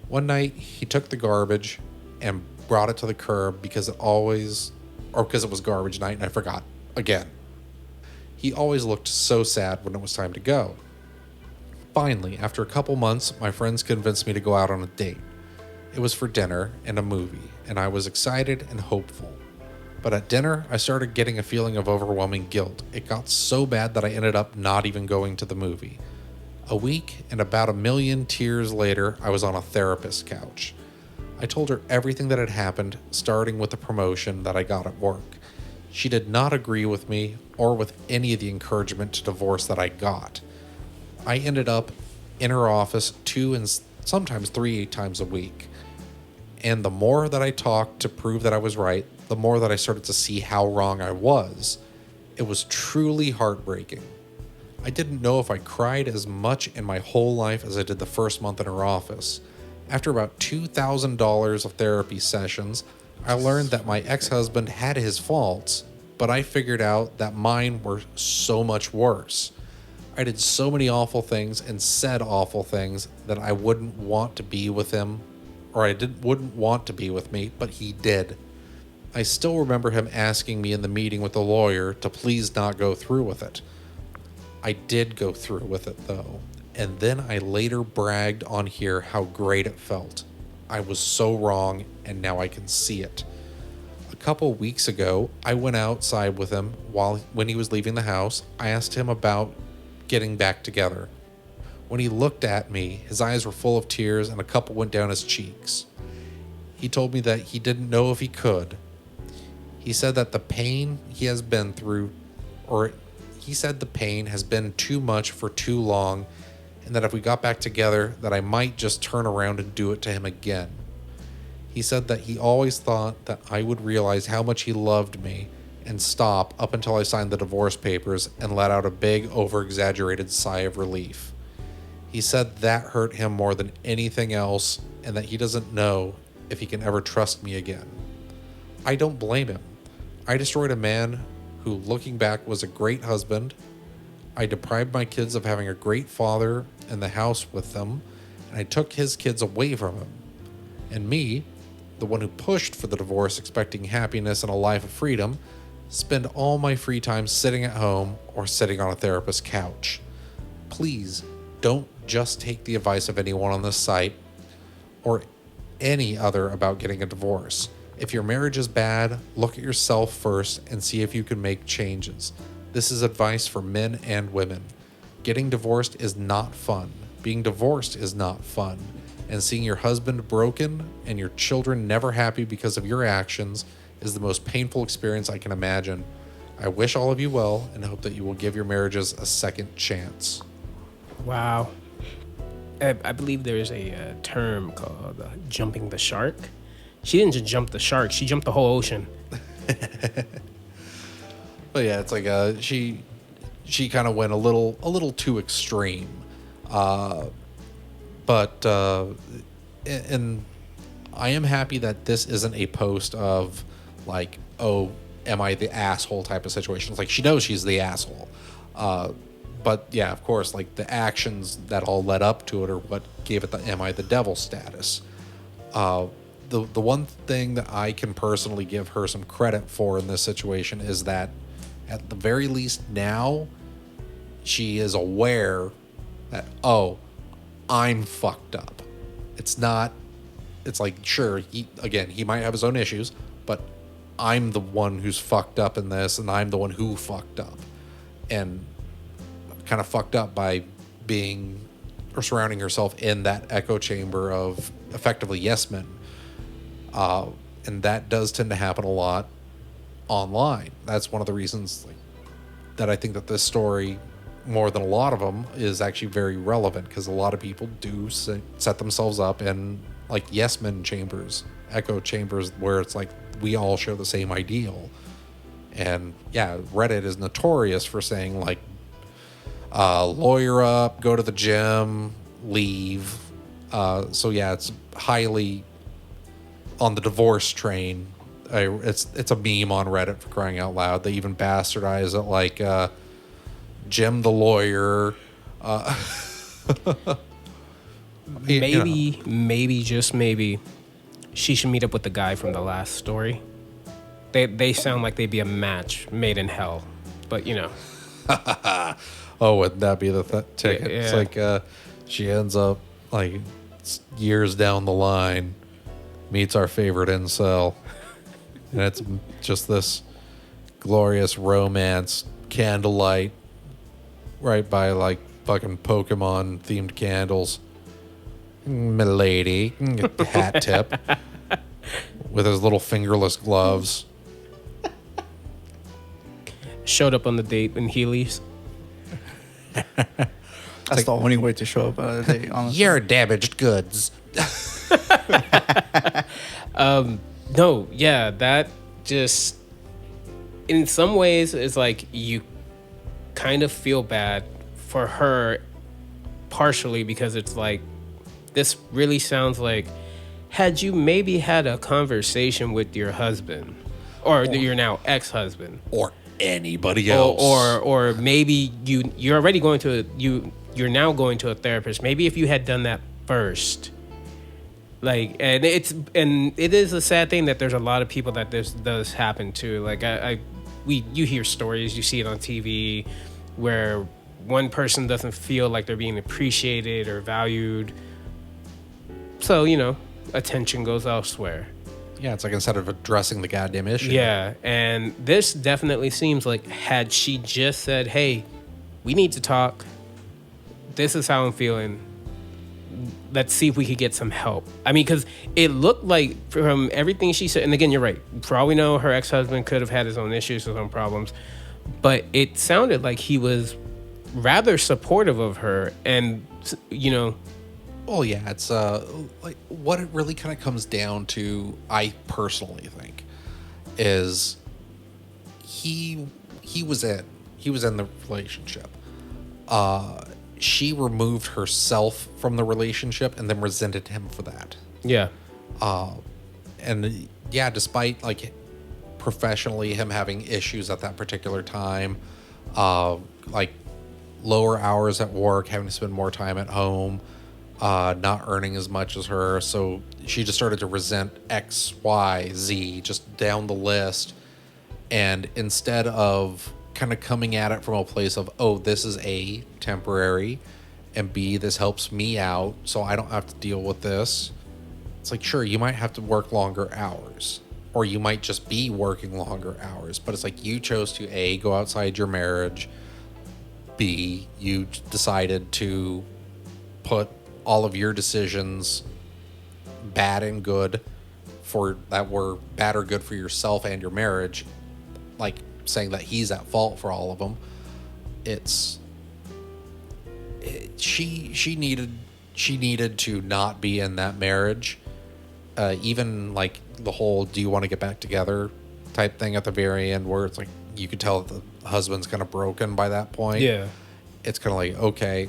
One night, he took the garbage and brought it to the curb because it was garbage night and I forgot again. He always looked so sad when it was time to go. Finally, after a couple months, my friends convinced me to go out on a date. It was for dinner and a movie, and I was excited and hopeful. But at dinner, I started getting a feeling of overwhelming guilt. It got so bad that I ended up not even going to the movie. A week and about 1 million tears later, I was on a therapist's couch. I told her everything that had happened, starting with the promotion that I got at work. She did not agree with me or with any of the encouragement to divorce that I got. I ended up in her office 2 and sometimes 3 times a week. And the more that I talked to prove that I was right, the more that I started to see how wrong I was. It was truly heartbreaking. I didn't know if I cried as much in my whole life as I did the first month in her office. After about $2,000 of therapy sessions, I learned that my ex-husband had his faults, but I figured out that mine were so much worse. I did so many awful things and said awful things that I wouldn't want to be with him, or wouldn't want to be with me, but he did. I still remember him asking me in the meeting with the lawyer to please not go through with it. I did go through with it though, and then I later bragged on here how great it felt. I was so wrong, and now I can see it. A couple weeks ago, I went outside with him when he was leaving the house. I asked him about getting back together. When he looked at me, his eyes were full of tears and a couple went down his cheeks. He told me that he didn't know if he could. He said that the pain has been too much for too long, and that if we got back together, that I might just turn around and do it to him again. He said that he always thought that I would realize how much he loved me and stop up until I signed the divorce papers and let out a big, over-exaggerated sigh of relief. He said that hurt him more than anything else, and that he doesn't know if he can ever trust me again. I don't blame him. I destroyed a man who, looking back, was a great husband. I deprived my kids of having a great father in the house with them, and I took his kids away from him. And me, the one who pushed for the divorce expecting happiness and a life of freedom, spend all my free time sitting at home or sitting on a therapist's couch. please don't just take the advice of anyone on this site or any other about getting a divorce. If your marriage is bad, look at yourself first and see if you can make changes. This is advice for men and women. Getting divorced is not fun. Being divorced is not fun. And seeing your husband broken and your children never happy because of your actions is the most painful experience I can imagine. I wish all of you well and hope that you will give your marriages a second chance. Wow. I believe there's a term called jumping the shark. She didn't just jump the shark, she jumped the whole ocean. But yeah, it's like she kind of went a little too extreme. And I am happy that this isn't a post of like, oh, am I the asshole type of situation. It's like she knows she's the asshole. But yeah, of course, like the actions that all led up to it are what gave it the am I the devil status. The one thing that I can personally give her some credit for in this situation is that at the very least now she is aware that, oh, I'm fucked up. It's like, sure, he might have his own issues, but I'm the one who's fucked up in this, and I'm the one who fucked up. And kind of fucked up by being or surrounding herself in that echo chamber of effectively yes men. And that does tend to happen a lot online. That's one of the reasons that I think that this story, more than a lot of them, is actually very relevant, because a lot of people do set themselves up in like yes men chambers, echo chambers, where it's like we all share the same ideal. And yeah, Reddit is notorious for saying like, lawyer up, go to the gym, leave. So yeah, it's highly on the divorce train. It's a meme on Reddit, for crying out loud. They even bastardize it like Jim the lawyer. Maybe just maybe she should meet up with the guy from the last story. They sound like they'd be a match made in hell, but you know. Oh, wouldn't that be the ticket? Yeah. It's like she ends up like years down the line, meets our favorite incel, and it's just this glorious romance, candlelight, right by like fucking Pokemon themed candles. Milady, get the hat tip with his little fingerless gloves. Showed up on the date in Heelys. That's the only way to show up on a date, honestly. You're damaged goods. No, yeah, that just in some ways is like you kind of feel bad for her, partially because it's like this really sounds like had you maybe had a conversation with your husband or your now ex-husband Or anybody else. or maybe you're already going to you're now going to a therapist. Maybe if you had done that first, like, and it is a sad thing that there's a lot of people that this does happen to. Like you hear stories, you see it on TV where one person doesn't feel like they're being appreciated or valued, so you know, attention goes elsewhere. Yeah, it's like instead of addressing the goddamn issue. Yeah, and this definitely seems like had she just said, hey, we need to talk. This is how I'm feeling. Let's see if we could get some help. I mean, because it looked like from everything she said, and again, you're right. For all we know, her ex-husband could have had his own issues, his own problems. But it sounded like he was rather supportive of her. And, you know, Well, yeah, it's like what it really kind of comes down to, I personally think, is he was in the relationship. She removed herself from the relationship and then resented him for that. yeah. And yeah, despite like professionally him having issues at that particular time, like lower hours at work, having to spend more time at home, not earning as much as her, so she just started to resent X, Y, Z, just down the list. And instead of kind of coming at it from a place of, oh, this is A, temporary, and B, this helps me out, so I don't have to deal with this. It's like, sure, you might have to work longer hours, or you might just be working longer hours, but it's like you chose to A, go outside your marriage, B, you decided to put all of your decisions, bad and good, for that were bad or good for yourself and your marriage, like saying that he's at fault for all of them. She needed to not be in that marriage. Even like the whole "do you want to get back together" type thing at the very end, where it's like you could tell that the husband's kind of broken by that point. Yeah, it's kind of like, okay,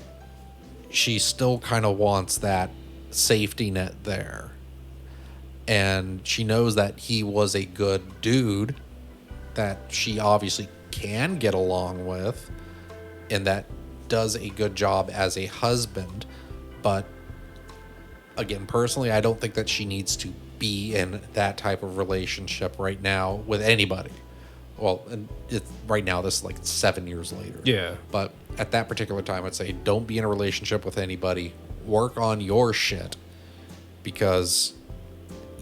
she still kind of wants that safety net there. And she knows that he was a good dude that she obviously can get along with and that does a good job as a husband. But again, personally, I don't think that she needs to be in that type of relationship right now with anybody. Well, and right now, this is like 7 years later. Yeah. But at that particular time, I'd say don't be in a relationship with anybody. Work on your shit, because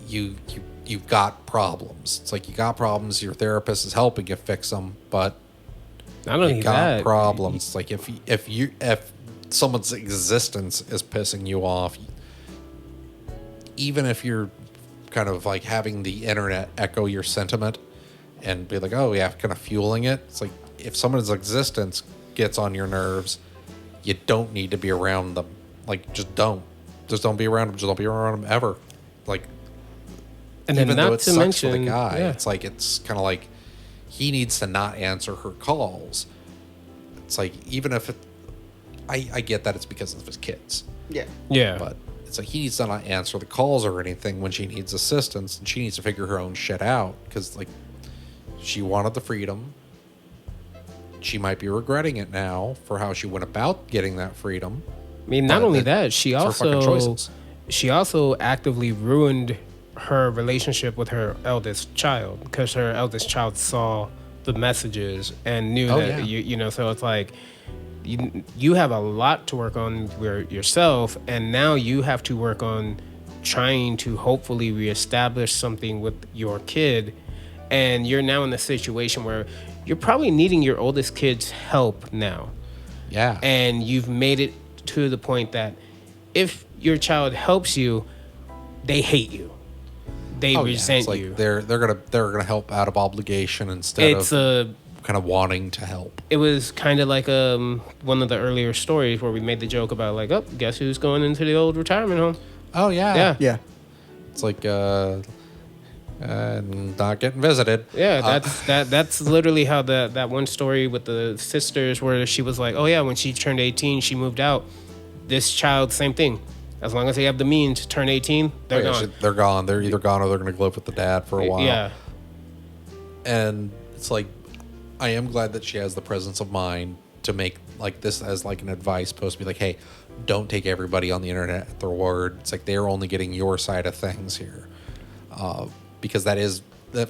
you've got problems. It's like you got problems. Your therapist is helping you fix them, but not only you got that, problems. It's like if someone's existence is pissing you off, even if you're kind of like having the internet echo your sentiment and be like, oh yeah, kind of fueling it. It's like if someone's existence gets on your nerves, you don't need to be around them. Like just don't be around them. Just don't be around them ever. Like, and then even though not it to sucks mention, for the guy, yeah. it's like it's kind of like he needs to not answer her calls. It's like even if I get that it's because of his kids. Yeah. But it's like he needs to not answer the calls or anything when she needs assistance, and she needs to figure her own shit out, because like she wanted the freedom. She might be regretting it now for how she went about getting that freedom. I mean, not only that, she also actively ruined her relationship with her eldest child, because her eldest child saw the messages and knew that you know. So it's like you have a lot to work on yourself, and now you have to work on trying to hopefully reestablish something with your kid. And you're now in a situation where you're probably needing your oldest kid's help now. Yeah. And you've made it to the point that if your child helps you, they hate you. They resent like you. They're gonna help out of obligation instead of kind of wanting to help. It was kind of like one of the earlier stories where we made the joke about like, oh, guess who's going into the old retirement home? Oh yeah. Yeah. It's like not getting visited. Yeah, that's literally how that one story with the sisters, where she was like, oh yeah, when she turned 18, she moved out. This child, same thing. As long as they have the means to turn 18, they're gone. They're gone. They're either gone or they're going to live with the dad for a while. Yeah. And it's like, I am glad that she has the presence of mind to make like this as like an advice post, be like, hey, don't take everybody on the internet at their word. It's like they're only getting your side of things here. Because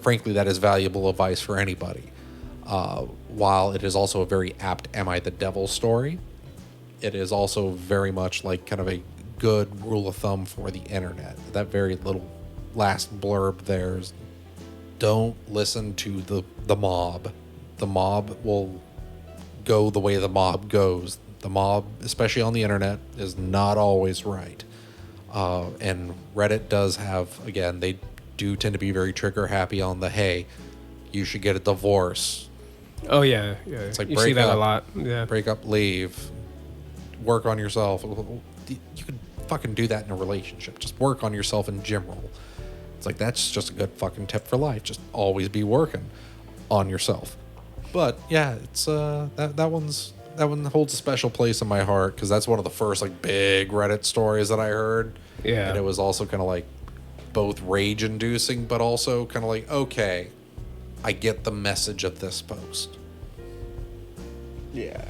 frankly, that is valuable advice for anybody. While it is also a very apt "Am I the Devil" story, it is also very much like kind of a good rule of thumb for the internet. That very little last blurb there is, don't listen to the mob. The mob will go the way the mob goes. The mob, especially on the internet, is not always right. And Reddit does have, again, they do tend to be very trigger happy on the, hey, you should get a divorce. Oh yeah. It's like you break see that up, a lot. Yeah. break up, leave, work on yourself. You could fucking do that in a relationship. Just work on yourself in general. It's like that's just a good fucking tip for life. Just always be working on yourself. But yeah, it's that one holds a special place in my heart, because that's one of the first like big Reddit stories that I heard. Yeah. And it was also kind of like both rage inducing, but also kind of like, okay, I get the message of this post. Yeah.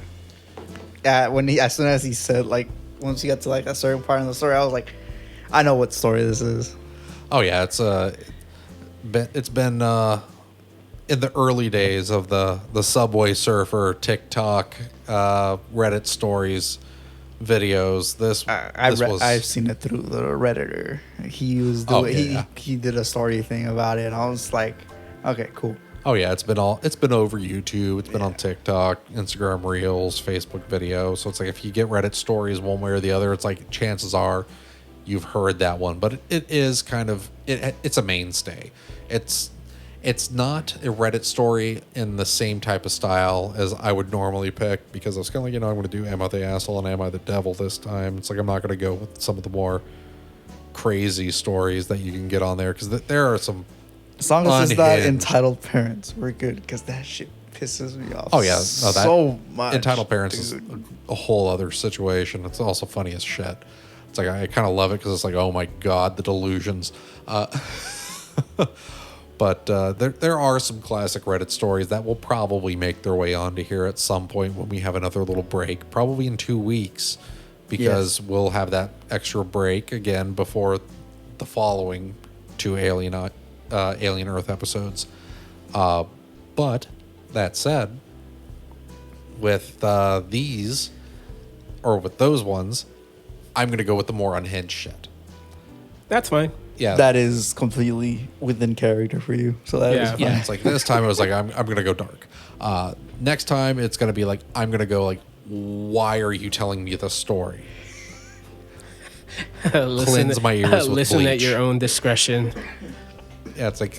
As soon as he said, like, once you got to like a certain part in the story, I was like, I know what story this is. Oh yeah, it's been in the early days of the Subway Surfer, TikTok, Reddit stories, videos. I've seen it through the Redditor. He was doing he did a story thing about it. And I was like, okay, cool. Oh yeah, it's been over YouTube. It's been on TikTok, Instagram Reels, Facebook video. So it's like if you get Reddit stories one way or the other, it's like chances are you've heard that one. But it is kind of it's a mainstay. It's not a Reddit story in the same type of style as I would normally pick, because I was kind of like, I'm going to do Am I the Asshole and Am I the Devil this time. It's like I'm not going to go with some of the more crazy stories that you can get on there, because there are some. As long as it's not Unhinged. entitled parents, we're good, because that shit pisses me off. Oh yeah, no, that so much. Entitled Parents is dude. a whole other situation. It's also funny as shit. It's like I kind of love it because it's like, oh my god, the delusions. But there are some classic Reddit stories that will probably make their way onto here at some point when we have another little break, probably in 2 weeks, because we'll have that extra break again before the following 2 Alien Earth episodes. But that said, with these, or with those ones, I'm going to go with the more unhinged shit. That's fine. Yeah. That is completely within character for you. So that is fine. Yeah, it's like this time it was like I'm gonna go dark. Next time it's gonna be like I'm gonna go like, why are you telling me this story? Cleanse my ears with Listen bleach. at your own discretion. Yeah, it's like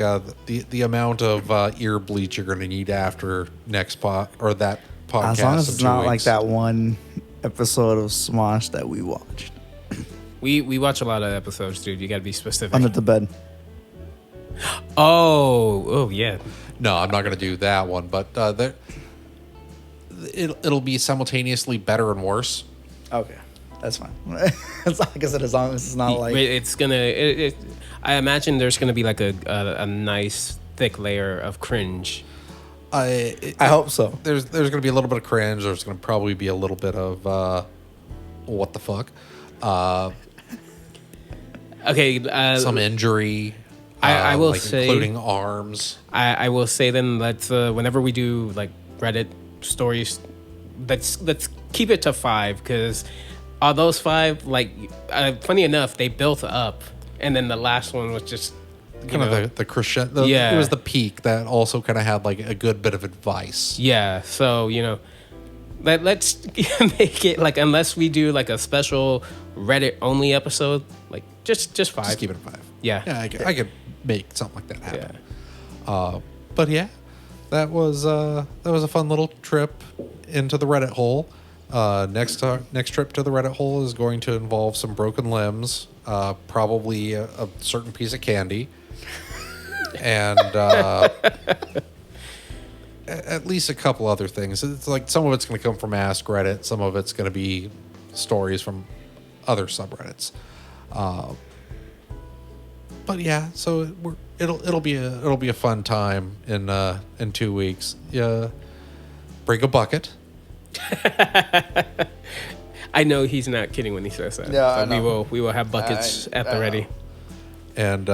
the amount of ear bleach you're gonna need after next or that podcast. As long as in it's 2 not like weeks. that one episode of Smosh that we watched. We watch a lot of episodes, dude. You got to be specific. Under the bed. Oh yeah. No, I'm not gonna do that one, but it'll be simultaneously better and worse. Okay. That's fine. It's like I said, as long as it's not like... It's gonna. I imagine there's gonna be like a nice thick layer of cringe. I hope so. There's gonna be a little bit of cringe. There's gonna probably be a little bit of what the fuck. Okay. Some injury. I will like say, including arms. I will say then, let's whenever we do like Reddit stories, let's keep it to 5, because all those 5, like funny enough, they built up, and then the last one was just Kind of the crescendo. Yeah. It was the peak that also kind of had like a good bit of advice. Yeah, so let's make it like, unless we do like a special Reddit only episode, like just 5. Just keep it at 5. Yeah. Yeah, I could make something like that happen. Yeah. But yeah, that was a fun little trip into the Reddit hole. Next trip to the Reddit hole is going to involve some broken limbs, probably a certain piece of candy, and at least a couple other things. It's like some of it's going to come from Ask Reddit, some of it's going to be stories from other subreddits. But yeah, so it'll be a fun time in 2 weeks. Yeah, bring a bucket. I know he's not kidding when he says that. Yeah, so I know. we will have buckets at the ready. And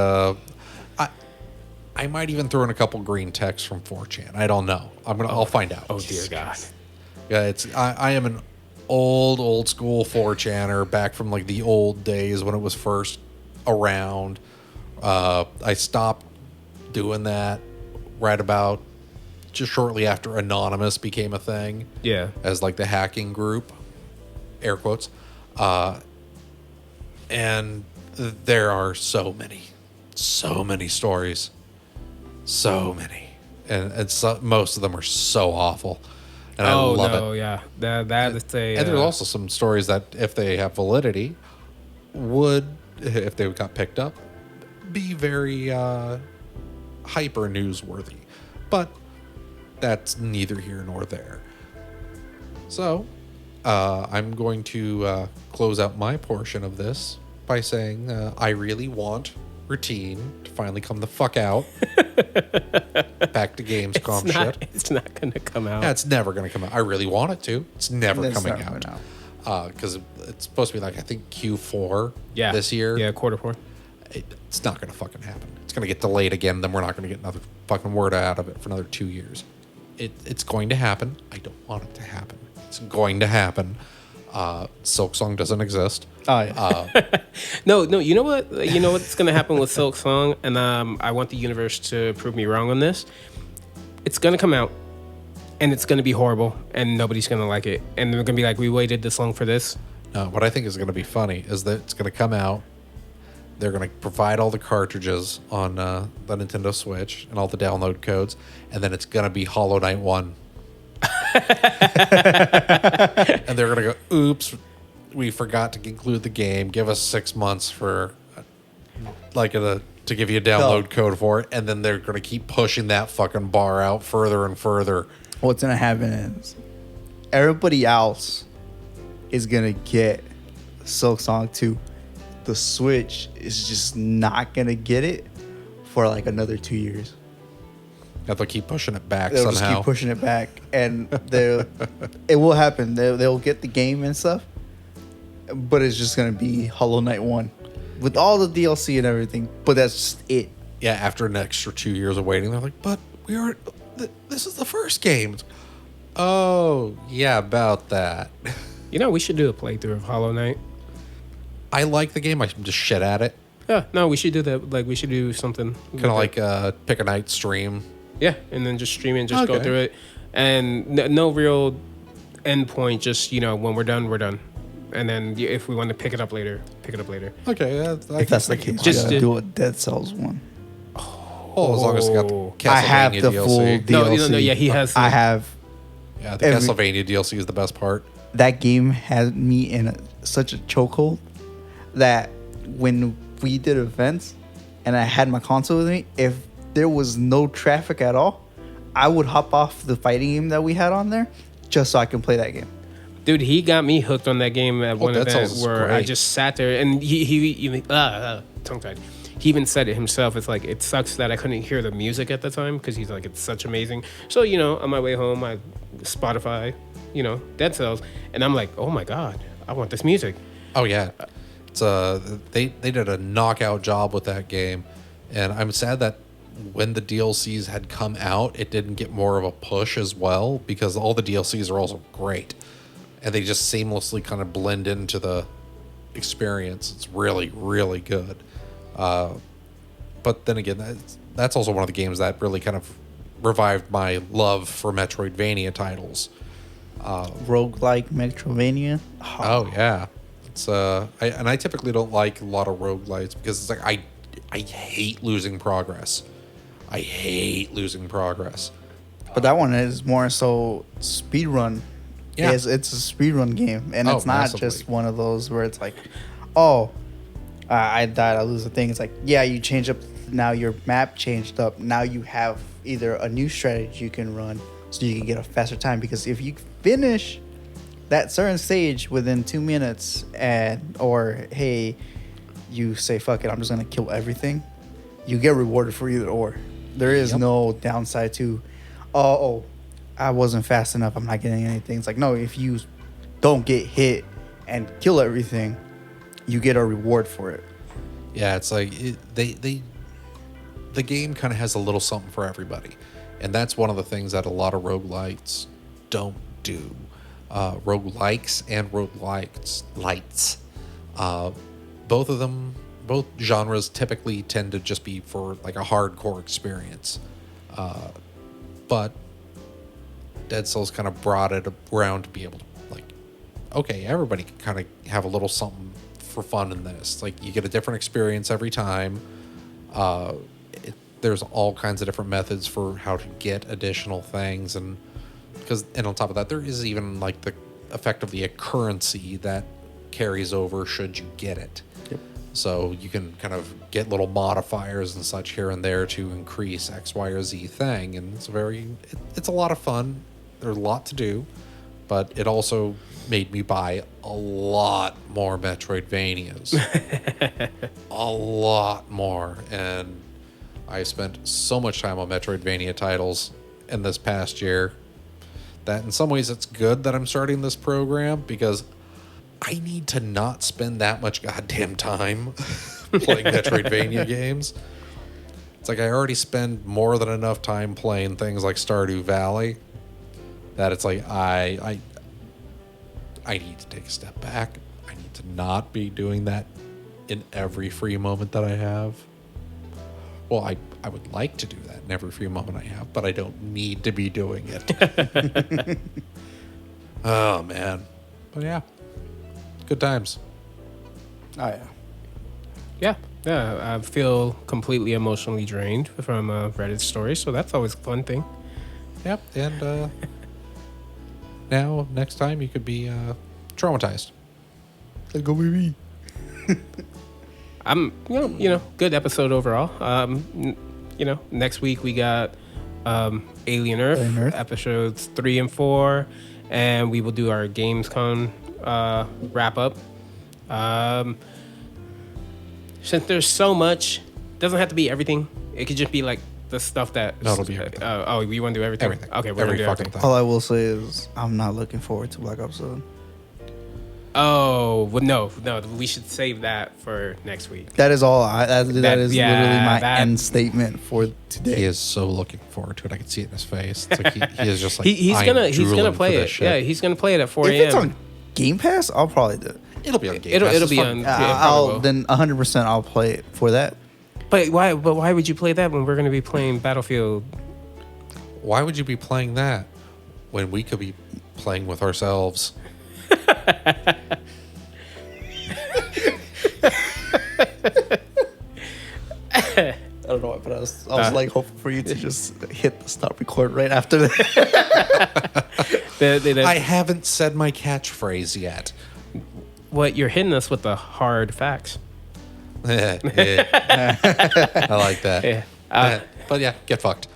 I might even throw in a couple green texts from 4chan. I don't know. I'll find out. Oh dear God. Yeah, I am an old school 4chaner back from like the old days when it was first around. I stopped doing that right about just shortly after Anonymous became a thing. Yeah. As like the hacking group, air quotes. And there are so many stories. So many. And most of them are so awful. And I love it. Yeah. That is a. And there's also some stories that, if they have validity, would, if they got picked up, be very hyper newsworthy. But that's neither here nor there. So, I'm going to close out my portion of this by saying I really want Routine to finally come the fuck out. Back to Gamescom shit. It's not going to come out. Yeah, it's never going to come out. I really want it to. It's never coming not out. Because it's supposed to be like, I think Q4 this year. Yeah, quarter 4. It's not going to fucking happen. It's going to get delayed again. Then we're not going to get another fucking word out of it for another 2 years. It's going to happen. I don't want it to happen. It's going to happen. Silksong doesn't exist. Oh yeah. No. You know what? You know what's gonna happen with Silk Song, and I want the universe to prove me wrong on this. It's gonna come out, and it's gonna be horrible, and nobody's gonna like it, and they're gonna be like, "We waited this long for this." What I think is going to be funny is that it's going to come out. They're going to provide all the cartridges on the Nintendo Switch and all the download codes, and then it's going to be Hollow Knight 1. And they're going to go, oops, we forgot to include the game. Give us 6 months for to give you a download code for it, and then they're going to keep pushing that fucking bar out further and further. What's gonna happen is everybody else is gonna get Silk Song 2. The Switch is just not gonna get it for like another 2 years. They'll keep pushing it back They'll somehow. just keep pushing it back, and it will happen. They'll get the game and stuff, but it's just gonna be Hollow Knight 1 with all the DLC and everything. But that's just it. Yeah, after an extra 2 years of waiting, they're like, but this is the first game. Oh, yeah, about that. You know, we should do a playthrough of Hollow Knight. I like the game. I just shit at it. Yeah, no, we should do that. Like, we should do something. Kind of like pick a night stream. Yeah, and then just stream it and just go Okay. through it. And no real end point, just, when we're done, we're done. And then if we want to pick it up later, pick it up later. Okay, If that's the case, Just you gotta do- do a Dead Cells one. Oh, as long as it got the Castlevania I have the DLC. full DLC. No, yeah, he has the- I have. Yeah, the every- Castlevania DLC is the best part. That game had me in such a chokehold that when we did events and I had my console with me, if there was no traffic at all, I would hop off the fighting game that we had on there just so I can play that game. Dude, he got me hooked on that game at one Dead event Cells is where I great. just sat there, and he tongue-tied. He even said it himself. It's like, it sucks that I couldn't hear the music at the time because he's like, it's such amazing. So, on my way home, I Spotify, Dead Cells, and I'm like, oh my God, I want this music. Oh yeah, it's they did a knockout job with that game, and I'm sad that when the DLCs had come out, it didn't get more of a push as well because all the DLCs are also great, and they just seamlessly kind of blend into the experience. It's really, really good. But then again, that's also one of the games that really kind of revived my love for Metroidvania titles. Roguelike Metroidvania. Oh yeah, it's I typically don't like a lot of roguelites because it's like I hate losing progress. I hate losing progress. But that one is more so speedrun. Yeah. It's a speedrun game, and it's not massively. just one of those where it's like, oh, I died, I lose the thing. It's like, yeah, you change up, now your map changed up. Now you have either a new strategy you can run so you can get a faster time. Because if you finish that certain stage within 2 minutes, or hey, you say, fuck it, I'm just going to kill everything, you get rewarded for either or. There is no downside to, oh, I wasn't fast enough, I'm not getting anything. It's like, no, if you don't get hit and kill everything, you get a reward for it. Yeah, it's like the game kind of has a little something for everybody, and that's one of the things that a lot of roguelites don't do. Roguelikes and roguelites, both genres typically tend to just be for like a hardcore experience, but Dead Cells kind of brought it around to be able to, like, okay, everybody can kind of have a little something for fun in this. Like, you get a different experience every time. There's all kinds of different methods for how to get additional things, and on top of that, there is even like the effect of the currency that carries over should you get it. Yep. So you can kind of get little modifiers and such here and there to increase X, Y, or Z thing, and it's a lot of fun. There's a lot to do, but it also made me buy a lot more Metroidvanias. A lot more. And I spent so much time on Metroidvania titles in this past year that in some ways it's good that I'm starting this program because I need to not spend that much goddamn time playing Metroidvania games. It's like I already spend more than enough time playing things like Stardew Valley that it's like I need to take a step back. I need to not be doing that in every free moment that I have. Well, I would like to do that in every free moment I have, but I don't need to be doing it. Oh, man. But yeah, good times. Oh yeah. Yeah, I feel completely emotionally drained from Reddit stories, so that's always a fun thing. Yep, and now next time you could be traumatized. Let's go, baby. You know, good episode overall. You know, next week we got Alien Earth, episodes 3 and 4, and we will do our Gamescom wrap up. Since there's so much, doesn't have to be everything. It could just be like the stuff that. No, it'll be everything. You want to do everything? Everything. Okay, we're Every gonna do fucking everything. thing. All I will say is I'm not looking forward to Black Ops 7. Oh well, no, we should save that for next week. That is all. That is literally my that- end statement for today. He is so looking forward to it. I can see it in his face. It's like he is just like he's I'm gonna drooling play for it. this shit. Yeah, he's gonna play it at 4 If a.m. it's on Game Pass, I'll probably do it. It'll be on Game It'll Pass. It's be fucking- on. Yeah, probably will. Then 100% I'll play it for that. But why would you play that when we're gonna be playing Battlefield? Why would you be playing that when we could be playing with ourselves? I don't know, but I was like hoping for you to just hit the stop record right after that. I haven't said my catchphrase yet. What you're hitting us with the hard facts. I like that. Yeah. But yeah, get fucked.